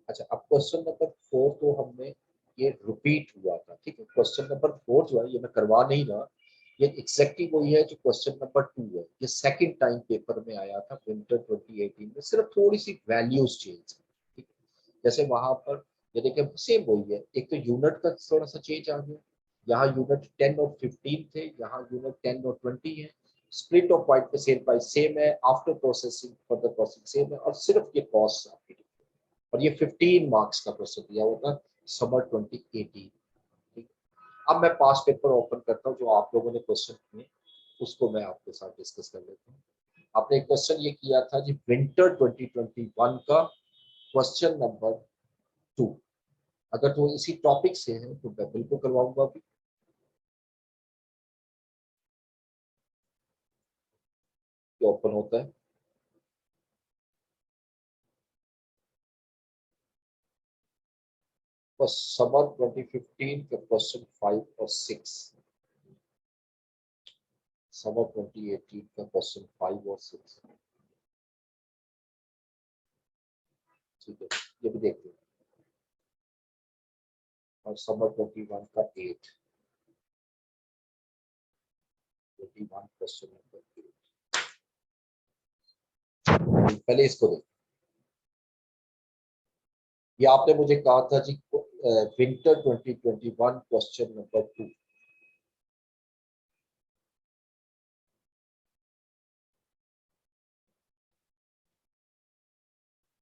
अच्छा, अब क्वेश्चन नंबर 4 तो हमने ये रिपीट हुआ था। ठीक है, क्वेश्चन नंबर 4 जो है ये मैं करवा नहीं रहा, ये एग्जैक्टली वही है जो क्वेश्चन नंबर 2 है। ये सेकंड टाइम पेपर में आया था विंटर 2018 में, सिर्फ थोड़ी सी वैल्यूज चेंज। ठीक है, जैसे वहां पर ये देखिए सेम वही है, एक तो यूनिट का थोड़ा सा चेंज आ गया। यहाँ यूनिट 10 और 15 थे, यहाँ यूनिट 10 और 20 है। स्प्लिट ऑफ पॉइंट पे सेल प्राइस सेम है, after processing further processing same है, और सिर्फ ये कॉस्ट आपकी। और ये 15 मार्क्स का क्वेश्चन दिया हुआ था, समर 2018। ठीक, अब मैं पास पेपर ओपन करता हूँ, जो आप लोगों ने क्वेश्चन किए उसको मैं आपके साथ डिस्कस कर लेता हूँ। आपने एक क्वेश्चन ये किया था जी विंटर 2021 का क्वेश्चन नंबर 2। अगर तो इसी टॉपिक से है तो मैं बिल्कुल करवाऊंगा अभी। ये ओपन होता है। बस समर 2015 के क्वेश्चन 5 और 6, समर 2018 का क्वेश्चन 5 और 6। ठीक है, ये भी देखते हैं। और समर 21 का 8, 21 क्वेश्चन नंबर 8। पहले इसको देखो, ये आपने मुझे कहा था जी विंटर 2021 क्वेश्चन नंबर 2।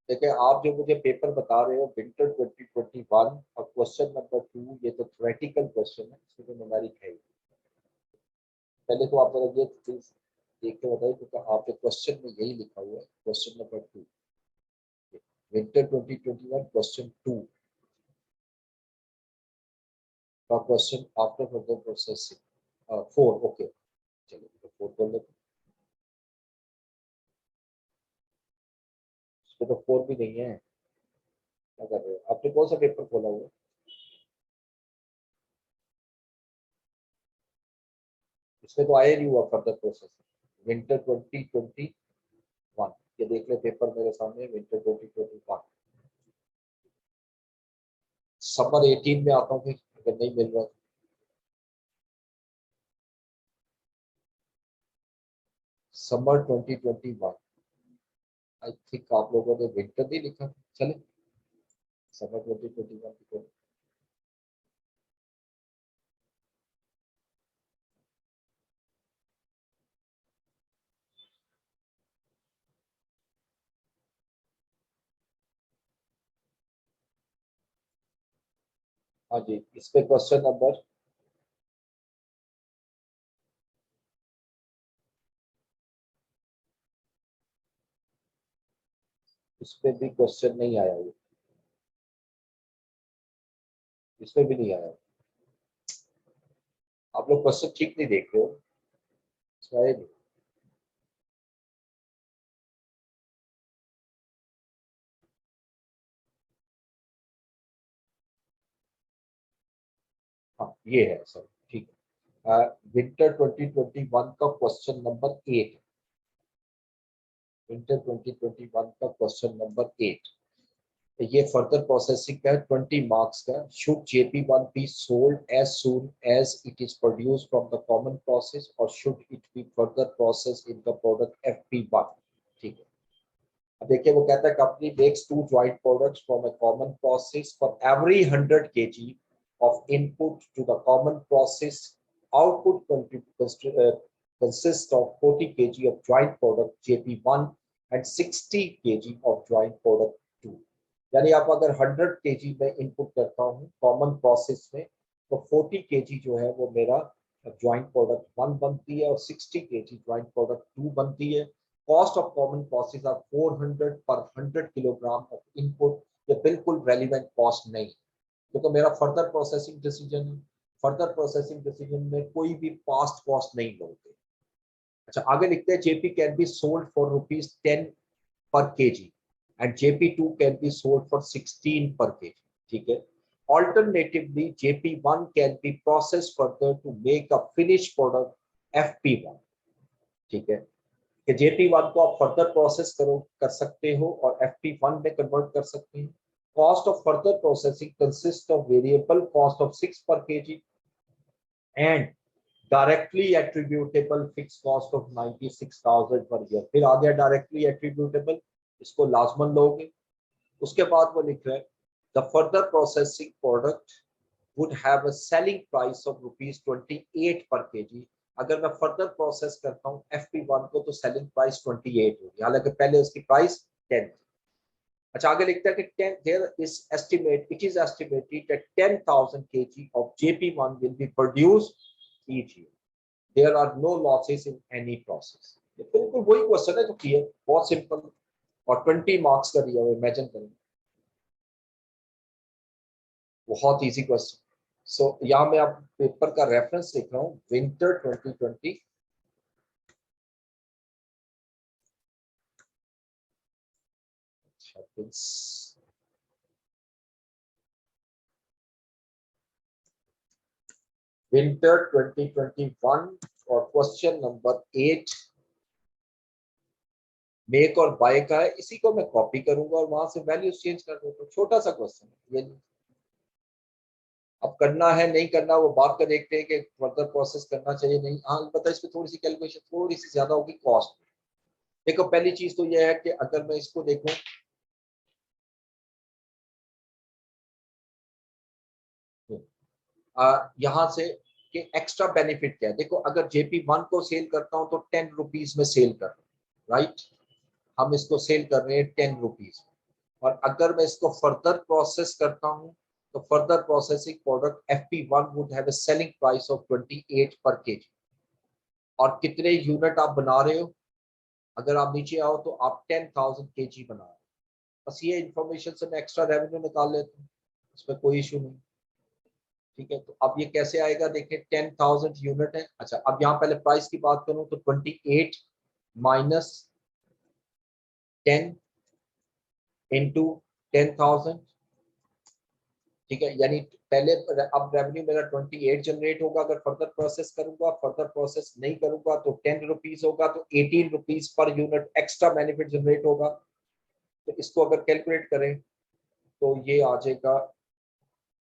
देखिए आप जो मुझे पेपर बता रहे हो विंटर 2021 और क्वेश्चन नंबर 2, ये तो थ्योरेटिकल क्वेश्चन है, इसमें तो न्यूमेरिक है ही। पहले तो आप जरा ये चीज देख के बताइए, क्योंकि आपके क्वेश्चन में यही लिखा हुआ है, क्वेश्चन नंबर 2, विंटर 2021 क्वेश्चन 2 का question after further processing 4। Okay, चलो तो 4 कर लेते हैं। इसमें तो 4 भी नहीं है, क्या कर रहे हो आपने, कौन सा पेपर खोला हुआ है? इसमें तो आया नहीं हुआ फर्दर प्रोसेसिंग विंटर 2021। ये देख ले पेपर मेरे सामने, विंटर 2021। समर 18 में आता हूँ फिर, अगर नहीं मिल रहा। समर 2021, आई थिंक आप लोगों ने विंटर नहीं लिखा। चले समर 2021 की। हाँ जी, इस पे क्वेश्चन नंबर, इस पे भी क्वेश्चन नहीं आया हुआ, इसमें भी नहीं आया। आप लोग क्वेश्चन ठीक नहीं देख रहे हो, इसमें आया नहीं। हाँ ये है सर, ठीक है। विंटर 2021 का क्वेश्चन नंबर 8, विंटर 2021 का क्वेश्चन नंबर 8, ये फर्दर प्रोसेसिंग का है, 20 मार्क्स का। Should JP1 be sold as soon as it is produce from the common process और should it be further process in the product FP1। ठीक है, अब देखिए वो कहता है company makes 2 joint products from a common process for every 100 kg of input to the common process. Output consists of 40 kg of joint product JP1 and 60 kg of joint product 2। यानी आप अगर 100 kg में input करता हूँ common process में, तो 40 kg जो है वो मेरा ज्वाइंट प्रोडक्ट 1 बनती है और 60 kg ज्वाइंट प्रोडक्ट 2 बनती है। Cost of common process are 400 per 100 kilogram of input. ये बिल्कुल रेलिवेंट कॉस्ट नहीं, क्योंकि मेरा फर्दर प्रोसेसिंग डिसीजन है। फर्दर प्रोसेसिंग डिसीजन में कोई भी पास्ट कॉस्ट नहीं लोगे। अच्छा आगे लिखते हैं JP can be sold for ₹10 per kg and JP2 can be sold for 16 per kg। ठीक है, alternatively JP1 can be processed further to make a finished product FP1। ठीक है, कि JP1 को आप फर्दर प्रोसेस करो कर सकते हो और FP1 में कन्वर्ट कर सकते हैं। Cost of further processing consist of variable cost of 6 per kg and directly attributable fix cost of 96,000 per year. फिर आ गया डायरेक्टली एट्रीब्यूटेबल, इसको लाजमन लोगे। उसके बाद वो लिख रहे हैं the further processing product would have a selling price of ₹28 पर kg। अगर मैं फर्दर प्रोसेस करता हूँ FP1 को तो सेलिंग प्राइस 28 होगी, हालांकि पहले उसकी प्राइस 10 थी। अच्छा आगे लिखता है कि 10 there is estimate it is estimated that 10,000 kg of JP1 will be produced each year। there are no losses in any process। ये बिल्कुल वही क्वेश्चन है जो किया, बहुत सिंपल और 20 मार्क्स का दिया हुआ, इमेजिन करें, बहुत इजी क्वेश्चन। सो यहाँ मैं आप पेपर का रेफरेंस लिख रहा हूँ, विंटर 2020। विंटर 2021 और question number 8 make or bye का है, इसी को मैं कॉपी करूंगा और वहां से वैल्यूज चेंज कर दूंगा। छोटा सा क्वेश्चन है ये। अब करना है नहीं करना वो बात का देखते हैं कि फर्दर प्रोसेस करना चाहिए नहीं। हाँ पता है इसमें थोड़ी सी कैलकुलेशन थोड़ी सी ज्यादा होगी कॉस्ट। देखो पहली चीज तो ये है कि अगर मैं इसको देखूं यहाँ से कि एक्स्ट्रा बेनिफिट क्या है। देखो अगर JP1 को सेल करता हूं तो 10 रुपीज में सेल कर रहा हूं, राइट। हम इसको सेल कर रहे हैं 10 रुपीज। और अगर मैं इसको फर्दर प्रोसेस करता हूं तो further processing product FP1 would have a selling price of 28 पर केजी। और कितने यूनिट आप बना रहे हो, अगर आप नीचे आओ तो आप 10,000 केजी बना रहे हो। बस ये इंफॉर्मेशन से मैं एक्स्ट्रा रेवेन्यू निकाल लेता हूँ, इसमें कोई इशू नहीं। ठीक है, तो अब ये कैसे आएगा देखिए 10,000 यूनिट है। अच्छा अब यहाँ पहले प्राइस की बात करूं तो 28 माइनस 10 इंटू 10,000। ठीक है, यानी पहले अब रेवेन्यू मेरा 28 जनरेट होगा अगर फर्दर प्रोसेस करूंगा। फर्दर प्रोसेस नहीं करूंगा तो 10 रुपीज होगा, तो 18 rupees per unit extra benefit generate होगा। तो इसको अगर कैलकुलेट करें तो ये आ जाएगा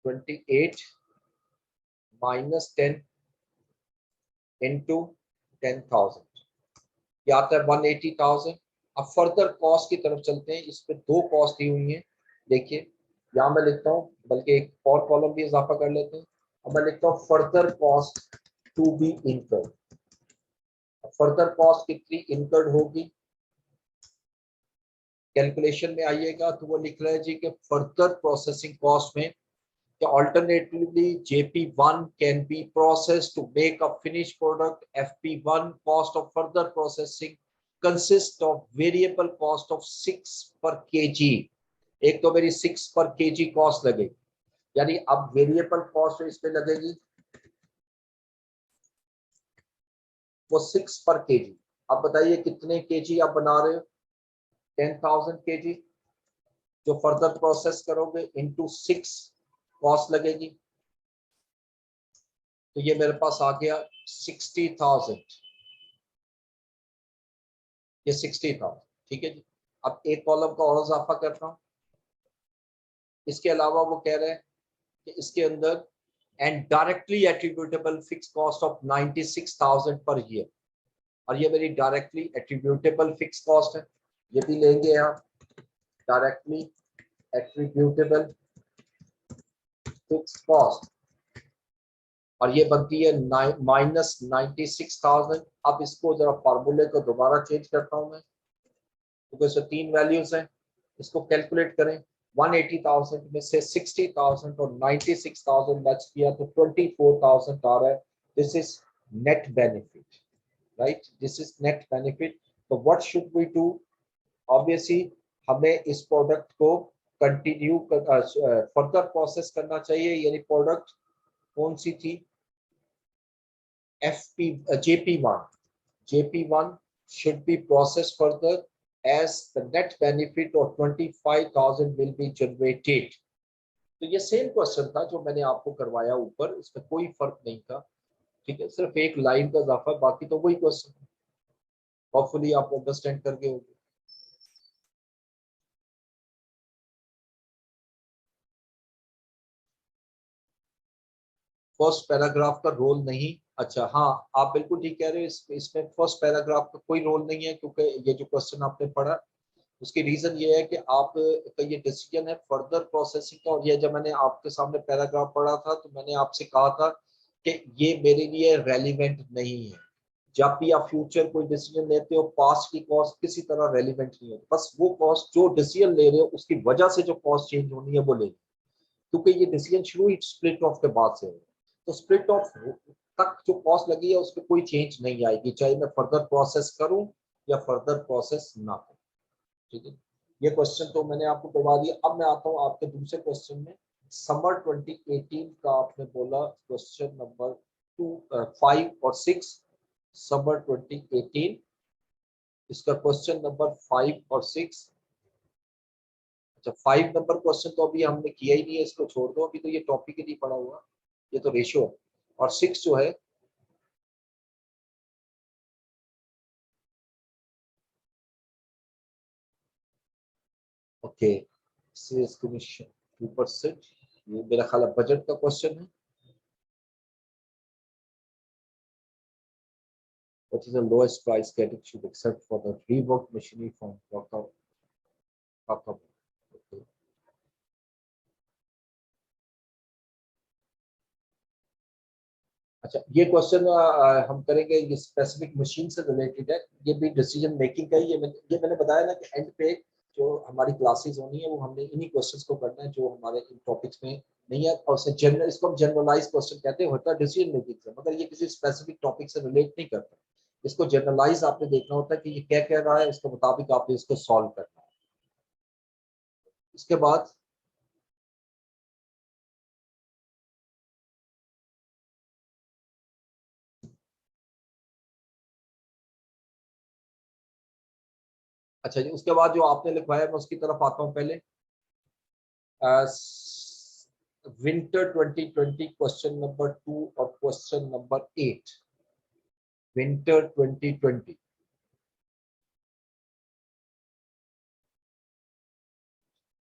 28 माइनस 10 इंटू 10,000, ये आता है 180,000। अब फर्दर कॉस्ट की तरफ चलते हैं, इस पे दो कॉस्ट दी हुई है। देखिए यहाँ मैं लिखता हूँ, बल्कि एक और कॉलम भी इजाफा कर लेते हैं। अब मैं लिखता हूँ further cost to be incurred. Further cost कितनी इनकर्ड होगी कैलकुलेशन में आइएगा तो वो लिख रहा है जी कि फर्दर प्रोसेसिंग कॉस्ट में alternatively JP1 can be processed to make a finished product. FP1 cost of further processing consists of variable cost of 6 per kg। एक तो मेरी 6 पर kg कॉस्ट लगेगी, यानी अब वेरिएबल कॉस्ट इस पे लगेगी वो 6 पर kg। अब बताइए कितने kg आप बना रहे हो, 10,000 kg। जो फर्दर प्रोसेस करोगे इंटू 6 कॉस्ट लगेगी, तो ये मेरे पास आ गया 60,000। ये 60,000, ठीक है जी। अब एक कॉलम का और इजाफा कर रहा हूं। इसके अलावा वो कह रहे हैं कि इसके अंदर and directly attributable fix cost of 96,000 per year. और ये मेरी डायरेक्टली एट्रीब्यूटेबल फिक्स कॉस्ट है, ये भी लेंगे आप। डायरेक्टली एट्रीब्यूटेबल फिक्स कॉस्ट, और ये बनती है -96,000। अब इसको जरा फार्मूले को दोबारा चेंज करता हूं मैं, क्योंकि इसमें तीन वैल्यूज हैं। इसको कैलकुलेट करें, 180,000 में से 60,000 और 96,000 मैच किया तो 24,000 आ रहा है। This is net benefit, right, this is net benefit. तो what should we do, obviously हमें इस प्रोडक्ट को कंटिन्यू फर्दर प्रोसेस करना चाहिए। यानी प्रोडक्ट कौन सी थी, JP1। JP1 should be processed further as the net benefit of 25,000 will be generated। तो ये सेम क्वेश्चन था जो मैंने आपको करवाया ऊपर, इसमें कोई फर्क नहीं था। ठीक है, सिर्फ एक लाइन का इजाफा, बाकी तो वही क्वेश्चन है। होपफुली आप अंडरस्टैंड करके होंगे। फर्स्ट पैराग्राफ का रोल नहीं, अच्छा हाँ आप बिल्कुल ठीक कह रहे हो। इसमें फर्स्ट पैराग्राफ का कोई रोल नहीं है, क्योंकि ये जो क्वेश्चन आपने पढ़ा उसकी रीजन ये है कि आप का ये डिसीजन है फर्दर प्रोसेसिंग का। और ये जब मैंने आपके सामने पैराग्राफ पढ़ा था तो मैंने आपसे कहा था कि ये मेरे लिए रेलिवेंट नहीं है। जब भी आप फ्यूचर कोई डिसीजन लेते हो पास्ट की कॉस्ट किसी तरह रेलिवेंट नहीं है, बस वो कॉस्ट जो डिसीजन ले रहे हो उसकी वजह से जो कॉस्ट चेंज होनी है वो ले, क्योंकि ये डिसीजन शुरू ही स्प्लिट ऑफ के बाद से है। तो स्प्लिट ऑफ तक जो कॉस्ट लगी है उस पर कोई चेंज नहीं आएगी, चाहे मैं फर्दर प्रोसेस करूं या फर्दर प्रोसेस ना करूं। ठीक है, ये क्वेश्चन तो मैंने आपको करवा दिया। अब मैं आता हूँ आपके दूसरे क्वेश्चन में। समर 2018 का आपने बोला क्वेश्चन नंबर 5 और 6। समर 2018, इसका क्वेश्चन नंबर 5 और 6। अच्छा 5 नंबर क्वेश्चन तो अभी हमने किया ही नहीं है, इसको छोड़ दो, अभी तो ये टॉपिक ही नहीं पढ़ा हुआ, ये तो रेशियो। और 6 जो है ओके, सेल्स कमीशन 2%, ये मेरा ख्याल है बजट का क्वेश्चन है। What is the lowest price Gadget should accept for the reworked machinery from Kaka? Okay. अच्छा, ये क्वेश्चन हम करेंगे, ये स्पेसिफिक मशीन से रिलेटेड है, ये भी डिसीजन मेकिंग का ही ये मैंने बताया ना कि एंड पे जो हमारी क्लासेस होनी है वो हमने इन्हीं क्वेश्चंस को करना है जो हमारे इन टॉपिक्स में नहीं है, और से जनरल, इसको हम जनरलाइज क्वेश्चन कहते हैं, होता है डिसीजन मेकिंग से, मगर ये किसी स्पेसिफिक टॉपिक से रिलेट नहीं करता। इसको जनरलाइज आपने देखना होता है कि ये क्या कह रहा है, उसके मुताबिक आपने इसको सॉल्व करना है। इसके बाद अच्छा जी, उसके बाद जो आपने लिखवाया मैं उसकी तरफ आता हूँ पहले। विंटर 2020 क्वेश्चन नंबर 2 और क्वेश्चन नंबर 8, विंटर 2020।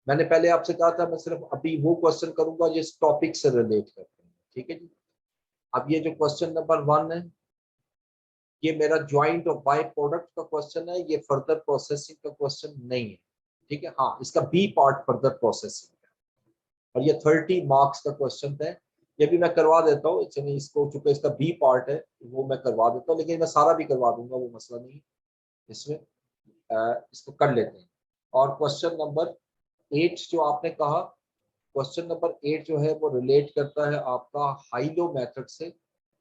मैंने पहले आपसे कहा था मैं सिर्फ अभी वो क्वेश्चन करूंगा जिस टॉपिक से रिलेट करते हैं, ठीक है जी। अब ये जो क्वेश्चन नंबर 1 है, ये मेरा ज्वाइंट और बाय प्रोडक्ट का क्वेश्चन है, ये फर्दर प्रोसेसिंग का क्वेश्चन नहीं है, ठीक है। हाँ, इसका बी पार्ट फर्दर प्रोसेसिंग है, और ये 30 मार्क्स का क्वेश्चन है। ये भी मैं करवा देता हूँ, चलिए इसको, चूंकि इसका बी पार्ट है वो मैं करवा देता हूँ, लेकिन मैं सारा भी करवा दूंगा, वो मसला नहीं है इसमें। इसको कर लेते हैं। और क्वेश्चन नंबर 8 जो आपने कहा, क्वेश्चन नंबर 8 जो है वो रिलेट करता है आपका हाई लो मेथड से,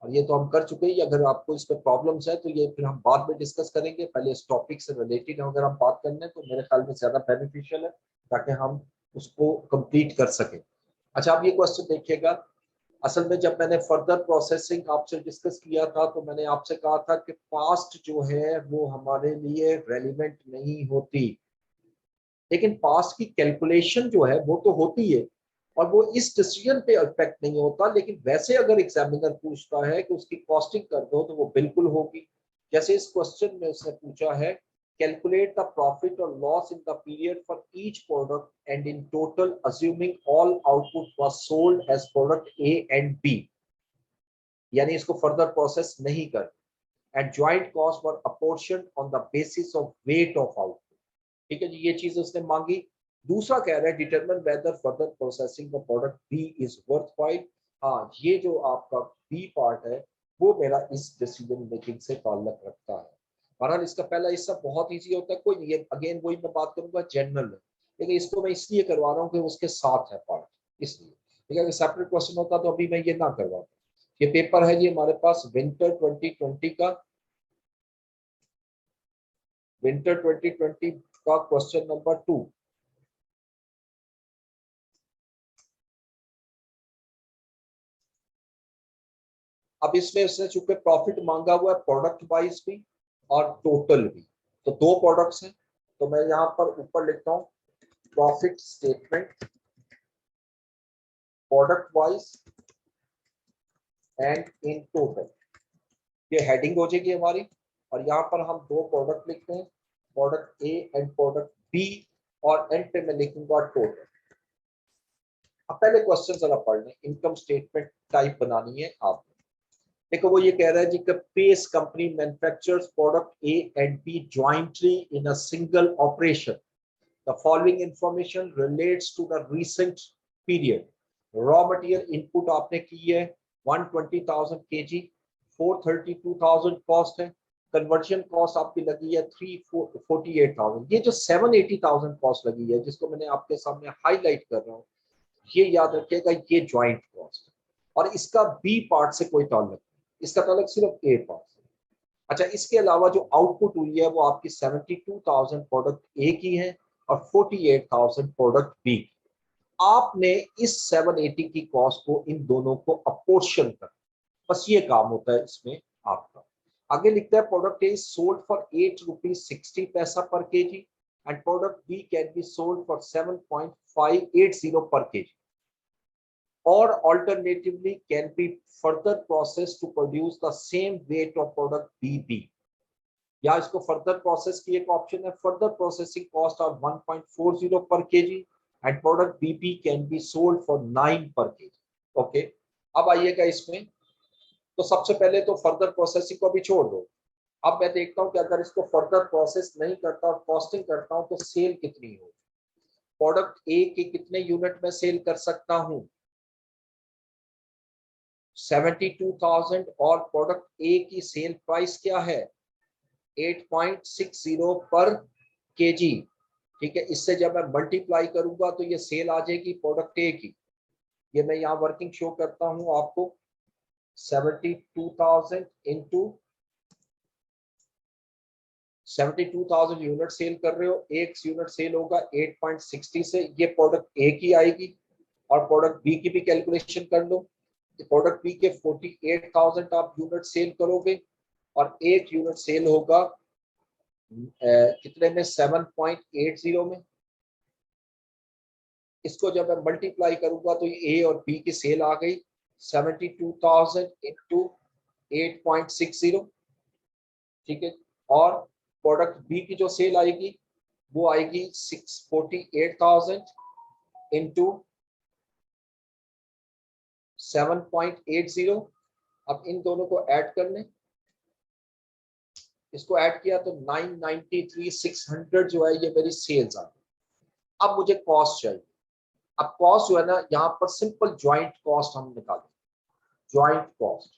और ये तो हम कर चुके हैं। अगर आपको इस पर प्रॉब्लम्स है तो ये फिर हम बाद में डिस्कस करेंगे, पहले इस टॉपिक से रिलेटेड अगर हम बात करने तो मेरे ख्याल में ज्यादा बेनिफिशियल है, ताकि हम उसको कंप्लीट कर सकें। अच्छा, आप ये क्वेश्चन देखिएगा। असल में जब मैंने फर्दर प्रोसेसिंग आपसे डिस्कस किया था तो मैंने आपसे कहा था कि पास्ट जो है वो हमारे लिए रेलिवेंट नहीं होती, लेकिन पास्ट की कैलकुलेशन जो है वो तो होती है, और वो इस डिसीजन पे इफेक्ट नहीं होता। लेकिन वैसे अगर एग्जामिनर पूछता है कि उसकी कॉस्टिंग कर दो तो वो बिल्कुल होगी। जैसे इस क्वेश्चन में उसने पूछा है, कैलकुलेट द प्रॉफिट और loss in the period for each product and in total assuming all output was sold as product A and B, यानी इसको फर्दर प्रोसेस नहीं कर, and joint cost were apportioned on the basis of weight of output. ठीक है जी, ये चीज उसने मांगी। दूसरा कह रहा है, determine whether further processing the product B is worthwhile. हाँ, ये जो आपका बी पार्ट है वो मेरा इस डिसीजन मेकिंग से ताल्लुक रखता है। बहरहाल इसका पहला हिस्सा बहुत ईजी होता है, कोई ये अगेन वही मैं बात करूंगा जनरल है, लेकिन इसको मैं इसलिए करवा रहा हूँ कि उसके साथ है पार्ट, इसलिए। ठीक है, अगर सेपरेट क्वेश्चन होता तो अभी मैं ये ना करवाता। ये पेपर है जी हमारे पास विंटर 2020 का, विंटर 2020 का क्वेश्चन नंबर 2। अब इसमें उसने चूंकि प्रॉफिट मांगा हुआ है प्रोडक्ट वाइज भी और टोटल भी, तो दो प्रोडक्ट्स हैं, तो मैं यहाँ पर ऊपर लिखता हूँ profit statement product wise and in total, ये हेडिंग हो जाएगी हमारी। और यहाँ पर हम दो प्रोडक्ट लिखते हैं, product A and product B, और एंड पे मैं लिखूंगा टोटल। अब पहले क्वेश्चन जरा पढ़ लें, इनकम स्टेटमेंट टाइप बनानी है आपको। देखो वो ये कह रहा है जी कि Pace company manufactures product A and B jointly in a single operation. The following information relates to the recent period. Raw material input आपने की है 120,000 केजी, 432,000 कॉस्ट है। कन्वर्जन कॉस्ट आपकी लगी है 348,000। ये जो 780,000 कॉस्ट लगी है जिसको मैंने आपके सामने हाईलाइट कर रहा हूँ, ये याद रखिएगा, ये ज्वाइंट कॉस्ट है, और इसका बी पार्ट से कोई ताल्लुक नहीं, इसका ताल्लुक सिर्फ ए पार्ट से। अच्छा, इसके अलावा जो आउटपुट हुई है वो आपकी 72,000 प्रोडक्ट ए की है और 48,000 प्रोडक्ट बी की। आपने इस 780 की कॉस्ट को इन दोनों को अपोर्शन कर, बस ये काम होता है इसमें आपका। आगे लिखता है product A sold for 8 rupees 60 पैसा per kg and product B can be sold for 7.580 per kg, or alternatively can be further processed to produce the same weight of product BB। या इसको फर्दर प्रोसेस की एक option है, further processing cost of 1.40 पर kg and product BP can be sold for 9 पर KG. Okay, अब आइएगा इसमें, तो सबसे पहले तो फर्दर प्रोसेसिंग को भी छोड़ दो। अब मैं देखता हूँ कि अगर इसको फर्दर प्रोसेस नहीं करता और कॉस्टिंग करता हूँ तो सेल कितनी हो। प्रोडक्ट ए के कितने यूनिट में सेल कर सकता हूँ, 72,000, और प्रोडक्ट ए की सेल प्राइस क्या है, 8.60 पर केजी। ठीक है, इससे जब मैं मल्टीप्लाई करूंगा तो ये सेल आ जाएगी प्रोडक्ट ए की। ये मैं यहाँ वर्किंग शो करता हूँ आपको, 72,000 इंटू 72,000 यूनिट सेल कर रहे हो, एक यूनिट सेल होगा 8.60 से, ये प्रोडक्ट ए की आएगी। और प्रोडक्ट बी की भी कैलकुलेशन कर लो, प्रोडक्ट बी के 48,000 आप यूनिट सेल करोगे और एक यूनिट सेल होगा कितने में, 7.80 में। इसको जब मैं मल्टीप्लाई करूंगा तो ए और बी की सेल आ गई 72,000 इंटू 8.60। ठीक है, और प्रोडक्ट बी की जो सेल आएगी वो आएगी 48,000 इंटू 7.80। अब इन दोनों को ऐड कर लें, इसको ऐड किया तो 993,600 जो है ये मेरी सेल्स आ गई। अब मुझे कॉस्ट चाहिए। अब कॉस्ट जो है ना, यहाँ पर सिंपल ज्वाइंट कॉस्ट हम निकालें, ज्वाइंट कॉस्ट।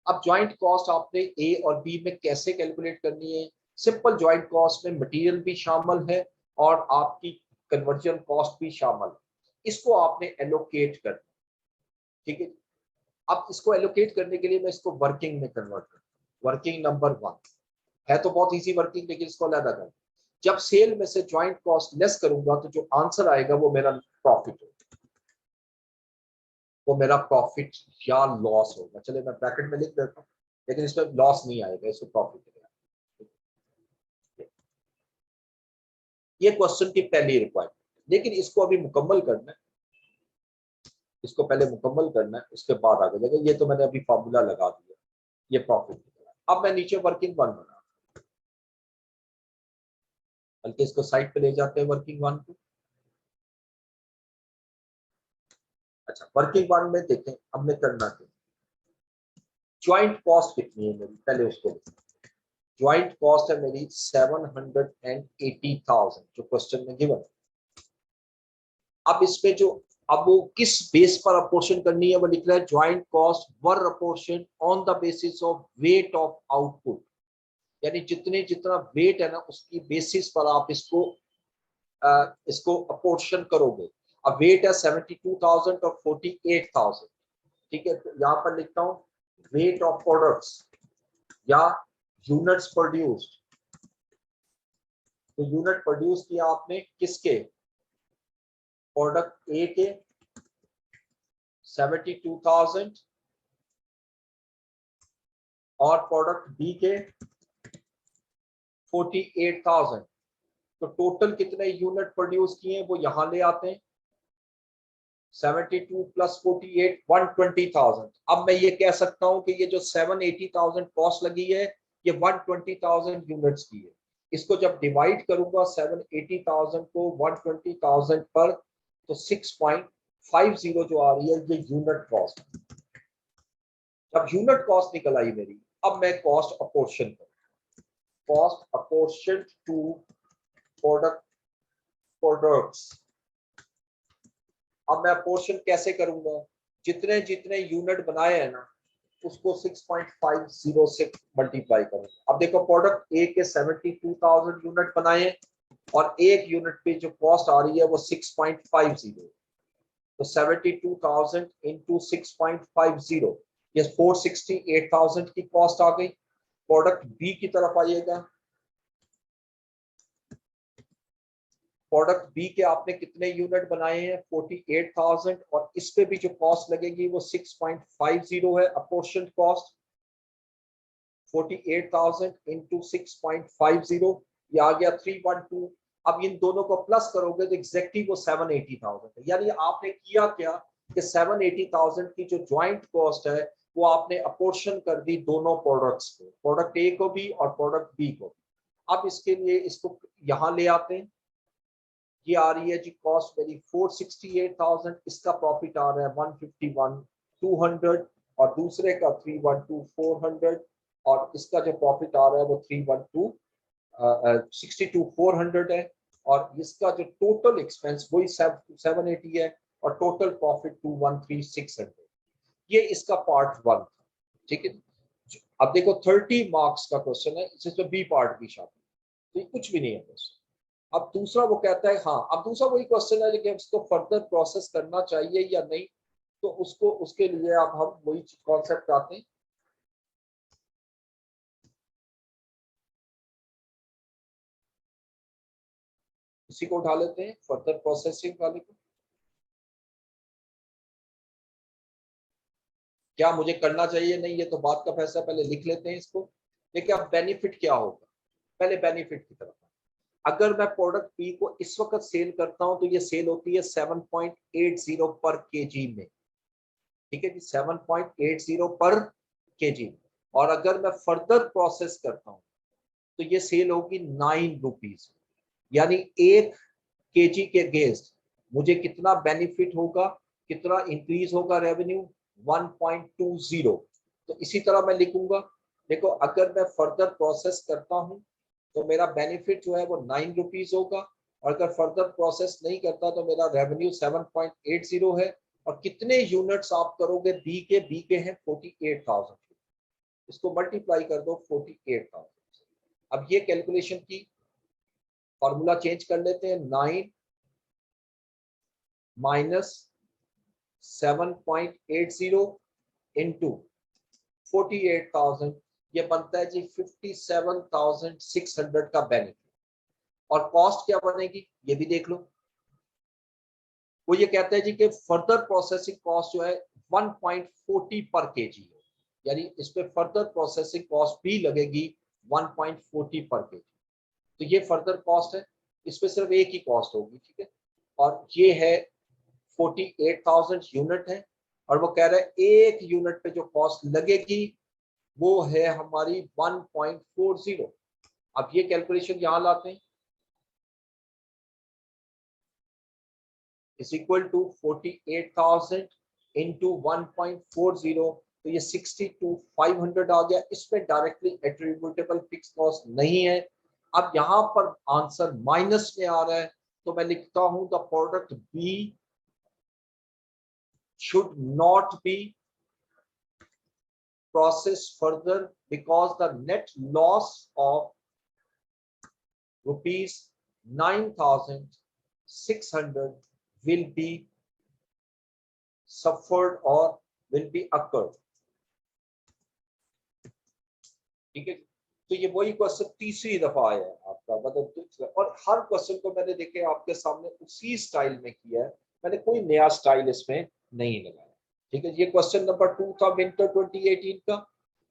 अब ज्वाइंट कॉस्ट आपने ए और बी में कैसे कैलकुलेट करनी है, सिंपल ज्वाइंट कॉस्ट में मटेरियल भी शामिल है और आपकी कन्वर्जन कॉस्ट भी शामिल है, इसको आपने एलोकेट करना। ठीक है, अब इसको एलोकेट करने के लिए मैं इसको वर्किंग में कन्वर्ट करता हूँ। वर्किंग नंबर 1 है तो बहुत इजी वर्किंग, लेकिन इसको अलग कर, जब सेल में से ज्वाइंट कॉस्ट लेस करूंगा तो जो आंसर आएगा वो मेरा प्रॉफिट होगा, वो मेरा प्रॉफिट या लॉस होगा। चलिए मैं ब्रैकेट में लिख देता हूँ, लेकिन इसमें लॉस नहीं आएगा, इसमें प्रॉफिट आएगा। ये क्वेश्चन की पहली रिक्वायरमेंट, लेकिन इसको अभी मुकम्मल करना है, इसको पहले मुकम्मल करना है, उसके बाद आगे जाएगा। ये तो मैंने अभी फॉर्मूला लगा दिया, ये प्रॉफिट। अब मैं नीचे वर्किंग 1 बना, बल्कि इसको साइड पे ले जाते हैं वर्किंग 1 को। अच्छा, वर्किंग 1 में देखें हमने करना क्या, ज्वाइंट कॉस्ट कितनी है मेरी, पहले उसको ज्वाइंट कॉस्ट है मेरी 780,000 जो क्वेश्चन में गिवन। अब इसमें जो, अब वो किस बेस पर अपोर्शन करनी है, वो लिख रहा है joint cost were apportion on the basis of weight of output, यानी जितना वेट है ना उसकी बेसिस पर आप इसको अपोर्शन करोगे। अब वेट है 72,000 और 48,000। ठीक है, तो यहाँ पर लिखता हूँ वेट ऑफ प्रोडक्ट्स या यूनिट्स प्रोड्यूस्ड। तो यूनिट प्रोड्यूस किया आपने किसके, प्रोडक्ट ए के 72,000 और प्रोडक्ट बी के 48,000। तो टोटल कितने यूनिट प्रोड्यूस किए वो यहां ले आते हैं, 72 प्लस 48 120,000। अब मैं ये कह सकता हूं कि ये जो 780,000 कॉस्ट लगी है ये 120,000 यूनिट्स की है। इसको जब डिवाइड करूंगा 780,000 को 120,000 पर, तो 6.50 जो आ रही है ये यूनिट कॉस्ट। जब यूनिट कॉस्ट निकल आई मेरी, अब मैं कॉस्ट अपोर्शन करूँ, कॉस्ट अपोर्शन टू प्रोडक्ट्स। अब मैं अपोर्शन कैसे करूंगा, जितने जितने यूनिट बनाए हैं ना उसको 6.50 से मल्टीप्लाई करूंगा। अब देखो प्रोडक्ट ए के 72,000 यूनिट बनाए और एक यूनिट पे जो कॉस्ट आ रही है वो 6.50, तो 72,000 इंटू 6.50 ये 468,000 की कॉस्ट आ गई। प्रोडक्ट बी की तरफ आइएगा, प्रोडक्ट बी के आपने कितने यूनिट बनाए हैं 48,000 और इस पे भी जो कॉस्ट लगेगी वो 6.50 है अपोर्शन कॉस्ट, 48,000 इंटू 6.50 ये आ गया 312। अब इन दोनों को प्लस करोगे तो एग्जैक्टली वो 780,000 है। यानी आपने किया क्या कि 780,000 की जो ज्वाइंट कॉस्ट है वो आपने अपोर्शन कर दी दोनों प्रोडक्ट्स को, प्रोडक्ट ए को भी और प्रोडक्ट बी को भी। अब इसके लिए इसको यहाँ ले आते हैं, ये आ रही है जी कॉस्ट मेरी 468,000, इसका प्रॉफिट आ रहा है 151 200, और दूसरे का 312 400, और इसका जो प्रॉफिट आ रहा है वो 312 62 400 है, और इसका जो टोटल एक्सपेंस वही 780 है, और टोटल प्रॉफिट 213 600। ये इसका पार्ट 1 था, ठीक है। अब देखो 30 मार्क्स का क्वेश्चन है, इसमें बी पार्ट भी शामिल, तो ये कुछ भी नहीं है क्वेश्चन। अब दूसरा वो कहता है, हाँ अब दूसरा वही क्वेश्चन है कि इसको फर्दर प्रोसेस करना चाहिए या नहीं, तो उसको उसके लिए अब हम वही कॉन्सेप्ट आते हैं। इसी को उठा लेते हैं, फर्दर प्रोसेसिंग वाले को। क्या मुझे करना चाहिए नहीं, ये तो बात का फैसला, पहले लिख लेते हैं इसको। देखिए अब बेनिफिट क्या होगा, पहले बेनिफिट की तरफ। अगर मैं प्रोडक्ट पी को इस वक्त सेल करता हूं तो ये सेल होती है 7.80 पर केजी में, ठीक है जी, 7.80 पर केजी। और अगर मैं फर्दर प्रोसेस करता हूं तो ये सेल होगी 9 रुपीज, यानी 1 केजी के अगेंस्ट मुझे कितना बेनिफिट होगा, कितना इंक्रीज होगा रेवेन्यू, 1.20। तो इसी तरह मैं लिखूंगा, देखो अगर मैं फर्दर प्रोसेस करता हूं तो मेरा बेनिफिट जो है वो 9 रुपीज होगा, और अगर फर्दर प्रोसेस नहीं करता तो मेरा रेवेन्यू 7.80 है। और कितने यूनिट्स आप करोगे, बी के हैं 48,000, इसको मल्टीप्लाई कर दो 48,000। अब ये कैलकुलेशन की फॉर्मूला चेंज कर लेते हैं, 9 माइनस 7.80 इंटू 48,000, ये बनता है जी 57,600 का बेनिफिट। और कॉस्ट क्या बनेगी ये भी देख लो, वो ये कहता है जी कि फर्दर प्रोसेसिंग कॉस्ट जो है 1.40 पर केजी है, यानी इस पे फर्दर प्रोसेसिंग कॉस्ट भी लगेगी 1.40 पर केजी। तो ये फर्दर कॉस्ट है, इस पे सिर्फ एक ही कॉस्ट होगी, ठीक है। और ये है 48,000 यूनिट है, और वो कह रहा है एक यूनिट पे जो कॉस्ट लगेगी वो है हमारी 1.40। अब ये कैलकुलेशन यहां लाते हैं, इज इक्वल टू 48,000 इंटू 1.40, तो ये 62,500 आ गया। इसमें डायरेक्टली एट्रीब्यूटेबल फिक्स कॉस्ट नहीं है। अब यहां पर आंसर माइनस में आ रहा है, तो मैं लिखता हूं the product B should not be processed further because the net loss of rupees 9,600 will be suffered or will be occurred, ठीक है। तो ये वही क्वेश्चन तीसरी दफा आया है आपका, मतलब, और हर क्वेश्चन को मैंने देखे आपके सामने उसी स्टाइल में किया है, मैंने कोई नया स्टाइल इसमें नहीं लगाया, ठीक है। ये क्वेश्चन नंबर 2 था विंटर 2018 का।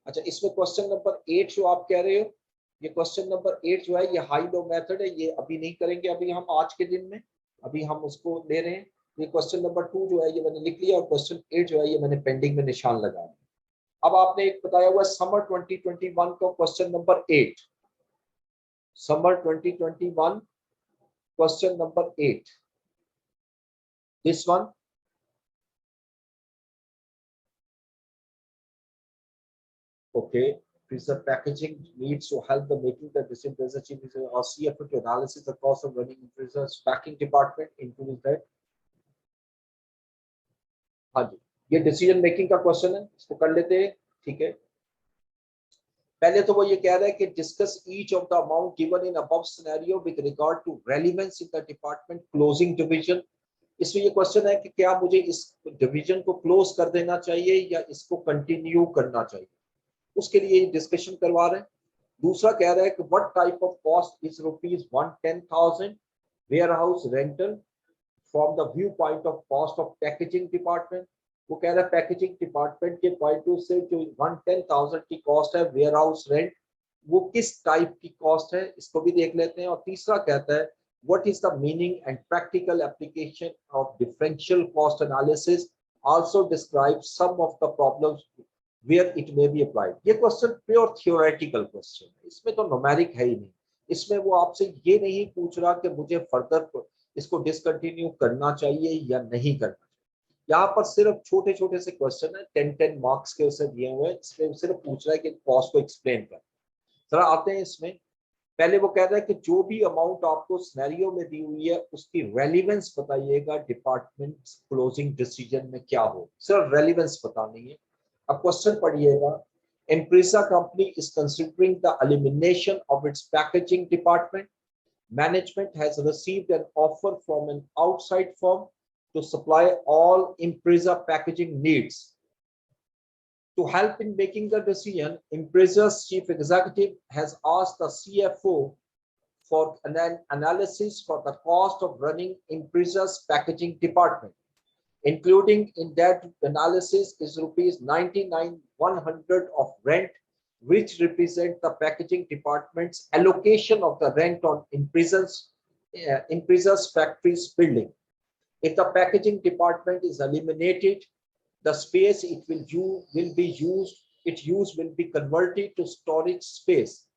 अच्छा, इसमें क्वेश्चन नंबर 8 जो आप कह रहे हो, ये क्वेश्चन नंबर 8 जो है ये हाई लो मेथड है, ये अभी नहीं करेंगे, अभी हम आज के दिन में अभी हम उसको ले रहे हैं। ये क्वेश्चन नंबर 2 जो है ये मैंने लिख लिया, और क्वेश्चन 8 जो है ये मैंने पेंडिंग में निशान लगाया। अब आपने एक बताया हुआ समर 2021 का question number 8, summer 2021 question number 8, this one. Okay, preserve packaging needs to help the making the decision does achieve or CFO to analysis the cost of running preserve packing department includes that। हाँ जी, ये decision making का question है, इसको कर लेते हैं, ठीक है। पहले तो वो ये कह रहा है कि discuss each of the amount given in above scenario with regard to relevance in the department closing division. इसमें ये क्वेश्चन है कि क्या मुझे इस डिवीजन को क्लोज कर देना चाहिए या इसको कंटिन्यू करना चाहिए, उसके लिए डिस्कशन करवा रहे हैं। दूसरा कह रहा है कि what type of cost is rupees 110,000 warehouse rental from the viewpoint of cost of packaging department. वो कह रहा है पैकेजिंग डिपार्टमेंट के पॉइंट ऑफ से जो 110,000 की कॉस्ट है वेयर हाउस रेंट, वो किस टाइप की कॉस्ट है, इसको भी देख लेते हैं। और तीसरा कहता है what is the meaning and practical application of differential cost analysis, also describe some of the problems where it may be applied। ये क्वेश्चन प्योर थियोरेटिकल क्वेश्चन है, इसमें तो न्यूमेरिक है ही नहीं। इसमें वो आपसे ये नहीं पूछ रहा कि मुझे फर्दर इसको डिसकंटिन्यू करना चाहिए या नहीं करना चाहिए। यहाँ पर सिर्फ छोटे छोटे से क्वेश्चन है, 10 मार्क्स के उसे दिए हुए हैं। इसमें सिर्फ पूछ रहा है कि कॉस्ट को एक्सप्लेन कर। जरा आते हैं इसमें। पहले वो कह रहा है कि जो भी अमाउंट आपको सिनेरियो में दी हुई है उसकी रेलिवेंस बताइएगा डिपार्टमेंट क्लोजिंग डिसीजन में क्या हो, सिर्फ रेलिवेंस बतानी है। अब क्वेश्चन पढ़िएगा। Impreza company is considering the elimination of its packaging department. Management has received an offer from an outside firm to supply all Impreza packaging needs. To help in making the decision, Impreza's chief executive has asked the CFO for an analysis for the cost of running Impreza's packaging department. Including in that analysis is rupees 99,100 of rent, which represent the packaging department's allocation of the rent on Impreza's factory's building. If the packaging department is eliminated, the space it will be used, its use will be converted to storage space.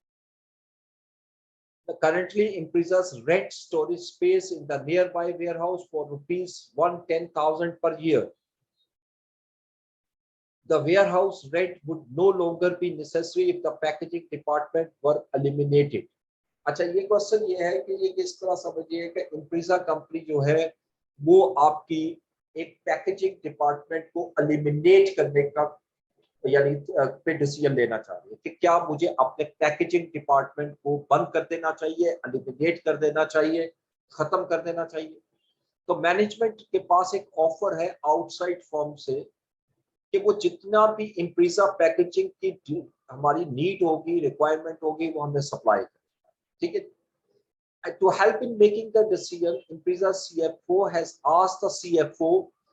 Currently, Impreza's rent storage space in the nearby warehouse for rupees 110,000 per year. The warehouse rent would no longer be necessary if the packaging department were eliminated. अच्छा, ये question ये है कि ये किस तरह समझिए कि Impreza कंपनी जो है वो आपकी एक पैकेजिंग डिपार्टमेंट को एलिमिनेट करने का यानी पे डिसीजन लेना चाह रही है कि क्या मुझे अपने पैकेजिंग डिपार्टमेंट को बंद कर देना चाहिए, एलिमिनेट कर देना चाहिए, खत्म कर देना चाहिए। तो मैनेजमेंट के पास एक ऑफर है आउटसाइड फर्म से कि वो जितना भी Impreza पैकेजिंग की हमारी नीड होगी, रिक्वायरमेंट होगी, वो हमें सप्लाई करेगा। ठीक है। To help in making the decision, Impreza CFO has asked the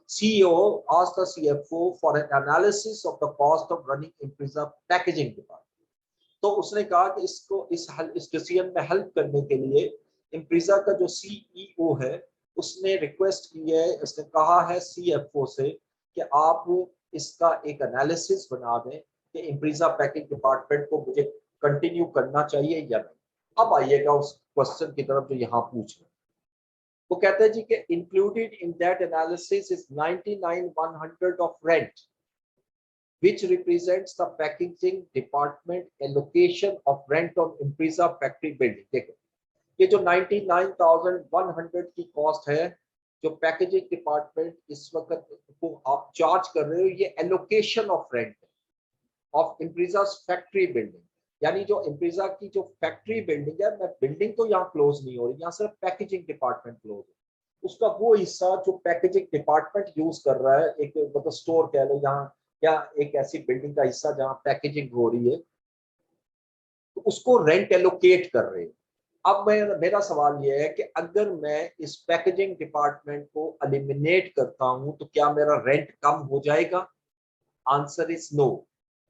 CEO asked the CFO for an analysis of the cost of running Impreza packaging department. तो उसने कहा कि इसको इस डिसीजन में हेल्प करने के लिए Impreza का जो CEO है उसने रिक्वेस्ट की है, उसने कहा है CFO से कि आप इसका एक एनालिसिस बना दें कि Impreza पैकेजिंग डिपार्टमेंट को मुझे कंटिन्यू करना चाहिए या नहीं। अब आइएगा उस क्वेश्चन की तरफ जो यहाँ पूछ रहे। वो कहते हैं जी कि included in that analysis is 99,100 of rent which represents the packaging department allocation of rent on Impreza factory building। देखो ये जो 99,100 की कॉस्ट है जो पैकेजिंग डिपार्टमेंट इस वक्त को आप चार्ज कर रहे हो, ये allocation of rent of Impreza factory building. यानी जो Impreza की जो फैक्ट्री बिल्डिंग है, मैं बिल्डिंग तो यहाँ क्लोज नहीं हो रही, यहाँ सिर्फ पैकेजिंग डिपार्टमेंट क्लोज है। उसका वो हिस्सा जो पैकेजिंग डिपार्टमेंट यूज कर रहा है, एक मतलब स्टोर कह लो यहाँ, या एक ऐसी बिल्डिंग का हिस्सा जहाँ पैकेजिंग हो रही है, तो उसको रेंट एलोकेट कर रहे हैं। अब मेरा सवाल ये है कि अगर मैं इस पैकेजिंग डिपार्टमेंट को एलिमिनेट करता हूं तो क्या मेरा रेंट कम हो जाएगा? आंसर इज नो,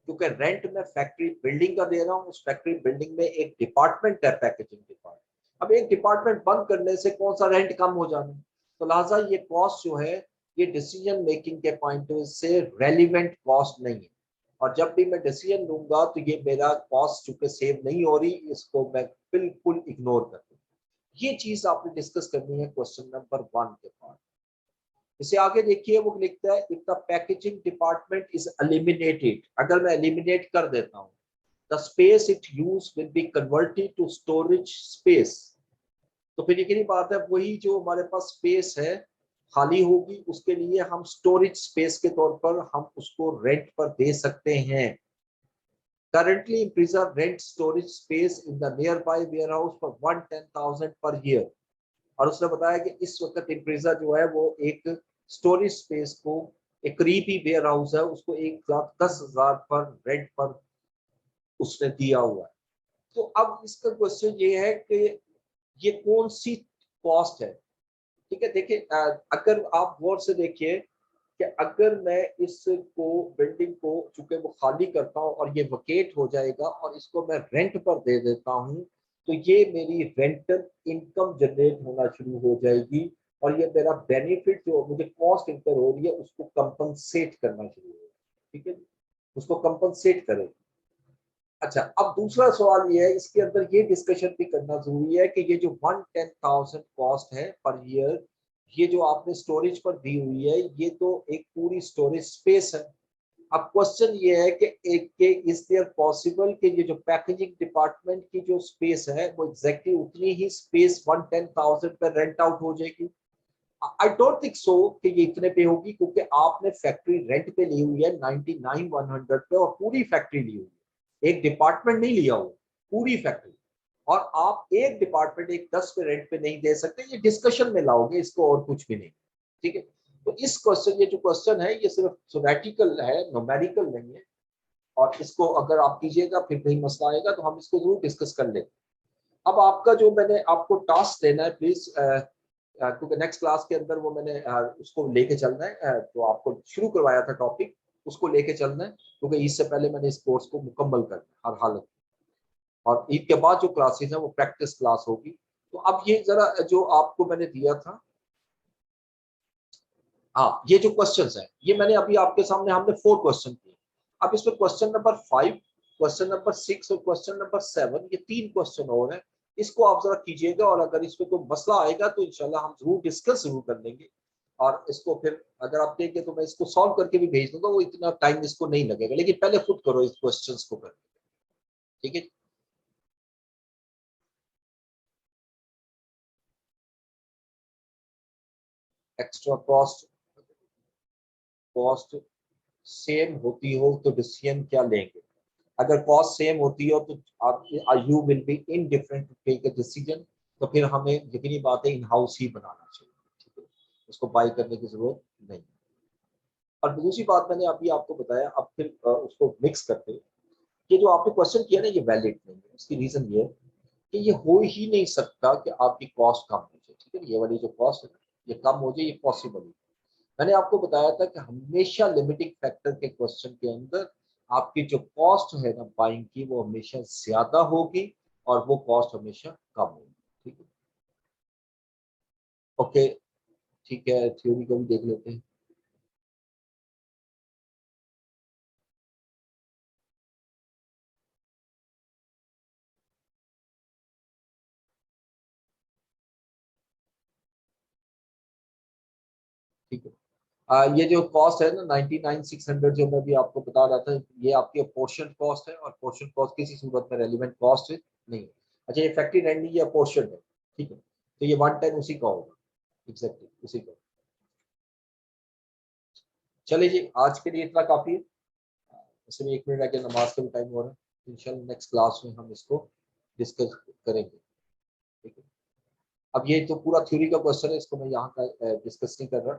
क्योंकि रेंट मैं फैक्ट्री बिल्डिंग का दे रहा हूँ। उस फैक्ट्री बिल्डिंग में एक डिपार्टमेंट है, पैकेजिंग डिपार्टमेंट। अब एक डिपार्टमेंट बंद करने से कौन सा रेंट कम हो जाना, तो लिहाजा ये कॉस्ट जो है ये डिसीजन मेकिंग के पॉइंट से रेलिवेंट कॉस्ट नहीं है। और जब भी मैं डिसीजन लूंगा तो ये मेरा कॉस्ट चूंकि सेव नहीं हो रही, इसको मैं बिल्कुल इग्नोर कर दूं। ये चीज आपने डिस्कस करनी है क्वेश्चन नंबर 1 के पार्ट। इसे आगे देखिए, वो लिखता है if the packaging department is eliminated, अगर मैं एलिमिनेट कर देता हूं, the space it use will be converted to storage space. तो फिर ये बात है, वही जो हमारे पास स्पेस है खाली होगी, उसके लिए हम स्टोरेज स्पेस के तौर पर हम उसको रेंट पर दे सकते हैं। Currently, Impreza rent storage space in the nearby warehouse for 110,000 per year। और उसने बताया कि इस वक्त Impreza जो है वो एक स्टोरेज स्पेस को, एक करीबी वेयर हाउस है, उसको 1,10,000 पर रेंट पर उसने दिया हुआ है। तो अब इसका क्वेश्चन ये है कि ये कौन सी कॉस्ट है? ठीक है, देखिए अगर आप गौर से देखिए कि अगर मैं इसको बिल्डिंग को चूंकि वो खाली करता हूँ और ये वकेट हो जाएगा और इसको मैं रेंट पर दे देता हूँ, तो ये मेरी रेंटल इनकम जनरेट होना शुरू हो जाएगी और ये मेरा बेनिफिट जो मुझे कॉस्ट इंकर हो रही है उसको कंपनसेट करना शुरू होगा। ठीक है। उसको कंपनसेट करे। अच्छा, अब दूसरा सवाल ये है, इसके अंदर ये डिस्कशन भी करना जरूरी है कि ये जो 110,000 कॉस्ट है पर ईयर, ये जो आपने स्टोरेज पर दी हुई है, ये तो एक पूरी स्टोरेज स्पेस है। अब क्वेश्चन ये है कि एक के इज देयर पॉसिबल कि ये जो पैकेजिंग डिपार्टमेंट की जो स्पेस है वो एग्जैक्टली उतनी ही स्पेस 110,000 पर रेंट आउट हो जाएगी? आई डोंट थिंक सो कि ये इतने पे होगी, क्योंकि आपने फैक्ट्री रेंट पे ली हुई है 99,100 पे, और पूरी फैक्ट्री ली हुई है, एक डिपार्टमेंट नहीं लिया हुआ, पूरी फैक्ट्री। और आप एक डिपार्टमेंट एक 10 पे रेंट पे नहीं दे सकते, ये डिस्कशन में लाओगे इसको, और कुछ भी नहीं। ठीक है, तो इस क्वेश्चन, ये जो क्वेश्चन है ये सिर्फ थ्योरेटिकल है, न्यूमेरिकल नहीं है। और इसको अगर आप कीजिएगा फिर कहीं मसला आएगा तो हम इसको जरूर डिस्कस कर लेंगे। अब आपका जो मैंने आपको टास्क देना है प्लीज, क्योंकि नेक्स्ट क्लास के अंदर वो मैंने उसको लेके चलना है, तो आपको शुरू करवाया था टॉपिक, उसको लेके चलना है, क्योंकि इससे पहले मैंने इस कोर्स को मुकम्मल करना है हर हालत। और ईद के बाद जो क्लासेस है वो प्रैक्टिस क्लास होगी। तो अब ये जरा जो आपको मैंने दिया था, हाँ, ये जो क्वेश्चंस है ये मैंने अभी आपके सामने, हमने 4 क्वेश्चन किए। अब इसमें क्वेश्चन नंबर 5, क्वेश्चन नंबर 6 और क्वेश्चन नंबर 7, ये 3 क्वेश्चन और हैं। इसको आप जरा कीजिएगा, और अगर इसमें कोई मसला आएगा तो इंशाल्लाह हम जरूर डिस्कस जरूर कर लेंगे। और इसको फिर अगर आप देंगे तो मैं इसको सॉल्व करके भी भेज दूंगा, वो इतना टाइम इसको नहीं लगेगा, लेकिन पहले खुद करो इस क्वेश्चन को कर। ठीक है, एक्स्ट्रा कॉस्ट, कॉस्ट सेम होती हो तो डिसीजन क्या लेंगे? अगर कॉस्ट सेम होती हो तो आप, you will be indifferent to take a decision. तो फिर हमें यकीनी बात है इन हाउस ही बनाना चाहिए। ठीक है, उसको बाई करने की जरूरत नहीं। और दूसरी बात मैंने अभी आपको बताया, अब फिर उसको मिक्स करते हैं। ये जो आपने क्वेश्चन किया ना, ये वैलिड नहीं है। उसकी रीजन ये है कि ये हो ही नहीं सकता कि आपकी कॉस्ट कम हो जाए। ठीक है, ये वाली जो कॉस्ट है ये कम हो जाए, ये पॉसिबल है। मैंने आपको बताया था कि हमेशा लिमिटिंग फैक्टर के क्वेश्चन के अंदर आपकी जो कॉस्ट है ना बाइंग की, वो हमेशा ज्यादा होगी, और वो कॉस्ट हमेशा कम होगी। ठीक है, ओके, ठीक है, थ्योरी को भी देख लेते हैं। ठीक है, ये जो कॉस्ट है ना 99,600, जो मैं भी आपको बता रहा था, ये आपकी पोर्शन कॉस्ट है, और पोर्शन कॉस्ट किसी सूरत में रेलिवेंट कॉस्ट है नहीं है। अच्छा, ये फैक्ट्री रेंट नहीं, ये पोर्शन है। ठीक है, तो ये 110 उसी का होगा, एग्जैक्टली उसी का। चलिए जी, आज के लिए इतना काफी है। इसमें 1 मिनट आगे नमाज का भी टाइम हो रहा है। इंशाल्लाह नेक्स्ट क्लास में हम इसको डिस्कस करेंगे। ठीक है, अब ये तो पूरा थ्योरी का क्वेश्चन है, इसको मैं यहाँ का डिस्कस नहीं कर रहा।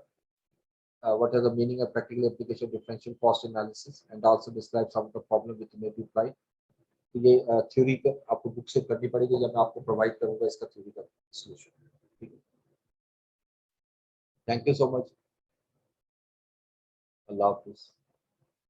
What are the meaning of practical application differential cost analysis, and also describe some of the problem which may be applied. तो ये थ्योरी का आपको बुक से करनी पड़ेगी, जब मैं आपको प्रोवाइड करूंगा इसका थ्योरी का सोल्यूशन। ठीक है, thank you so much, Allah Hafiz.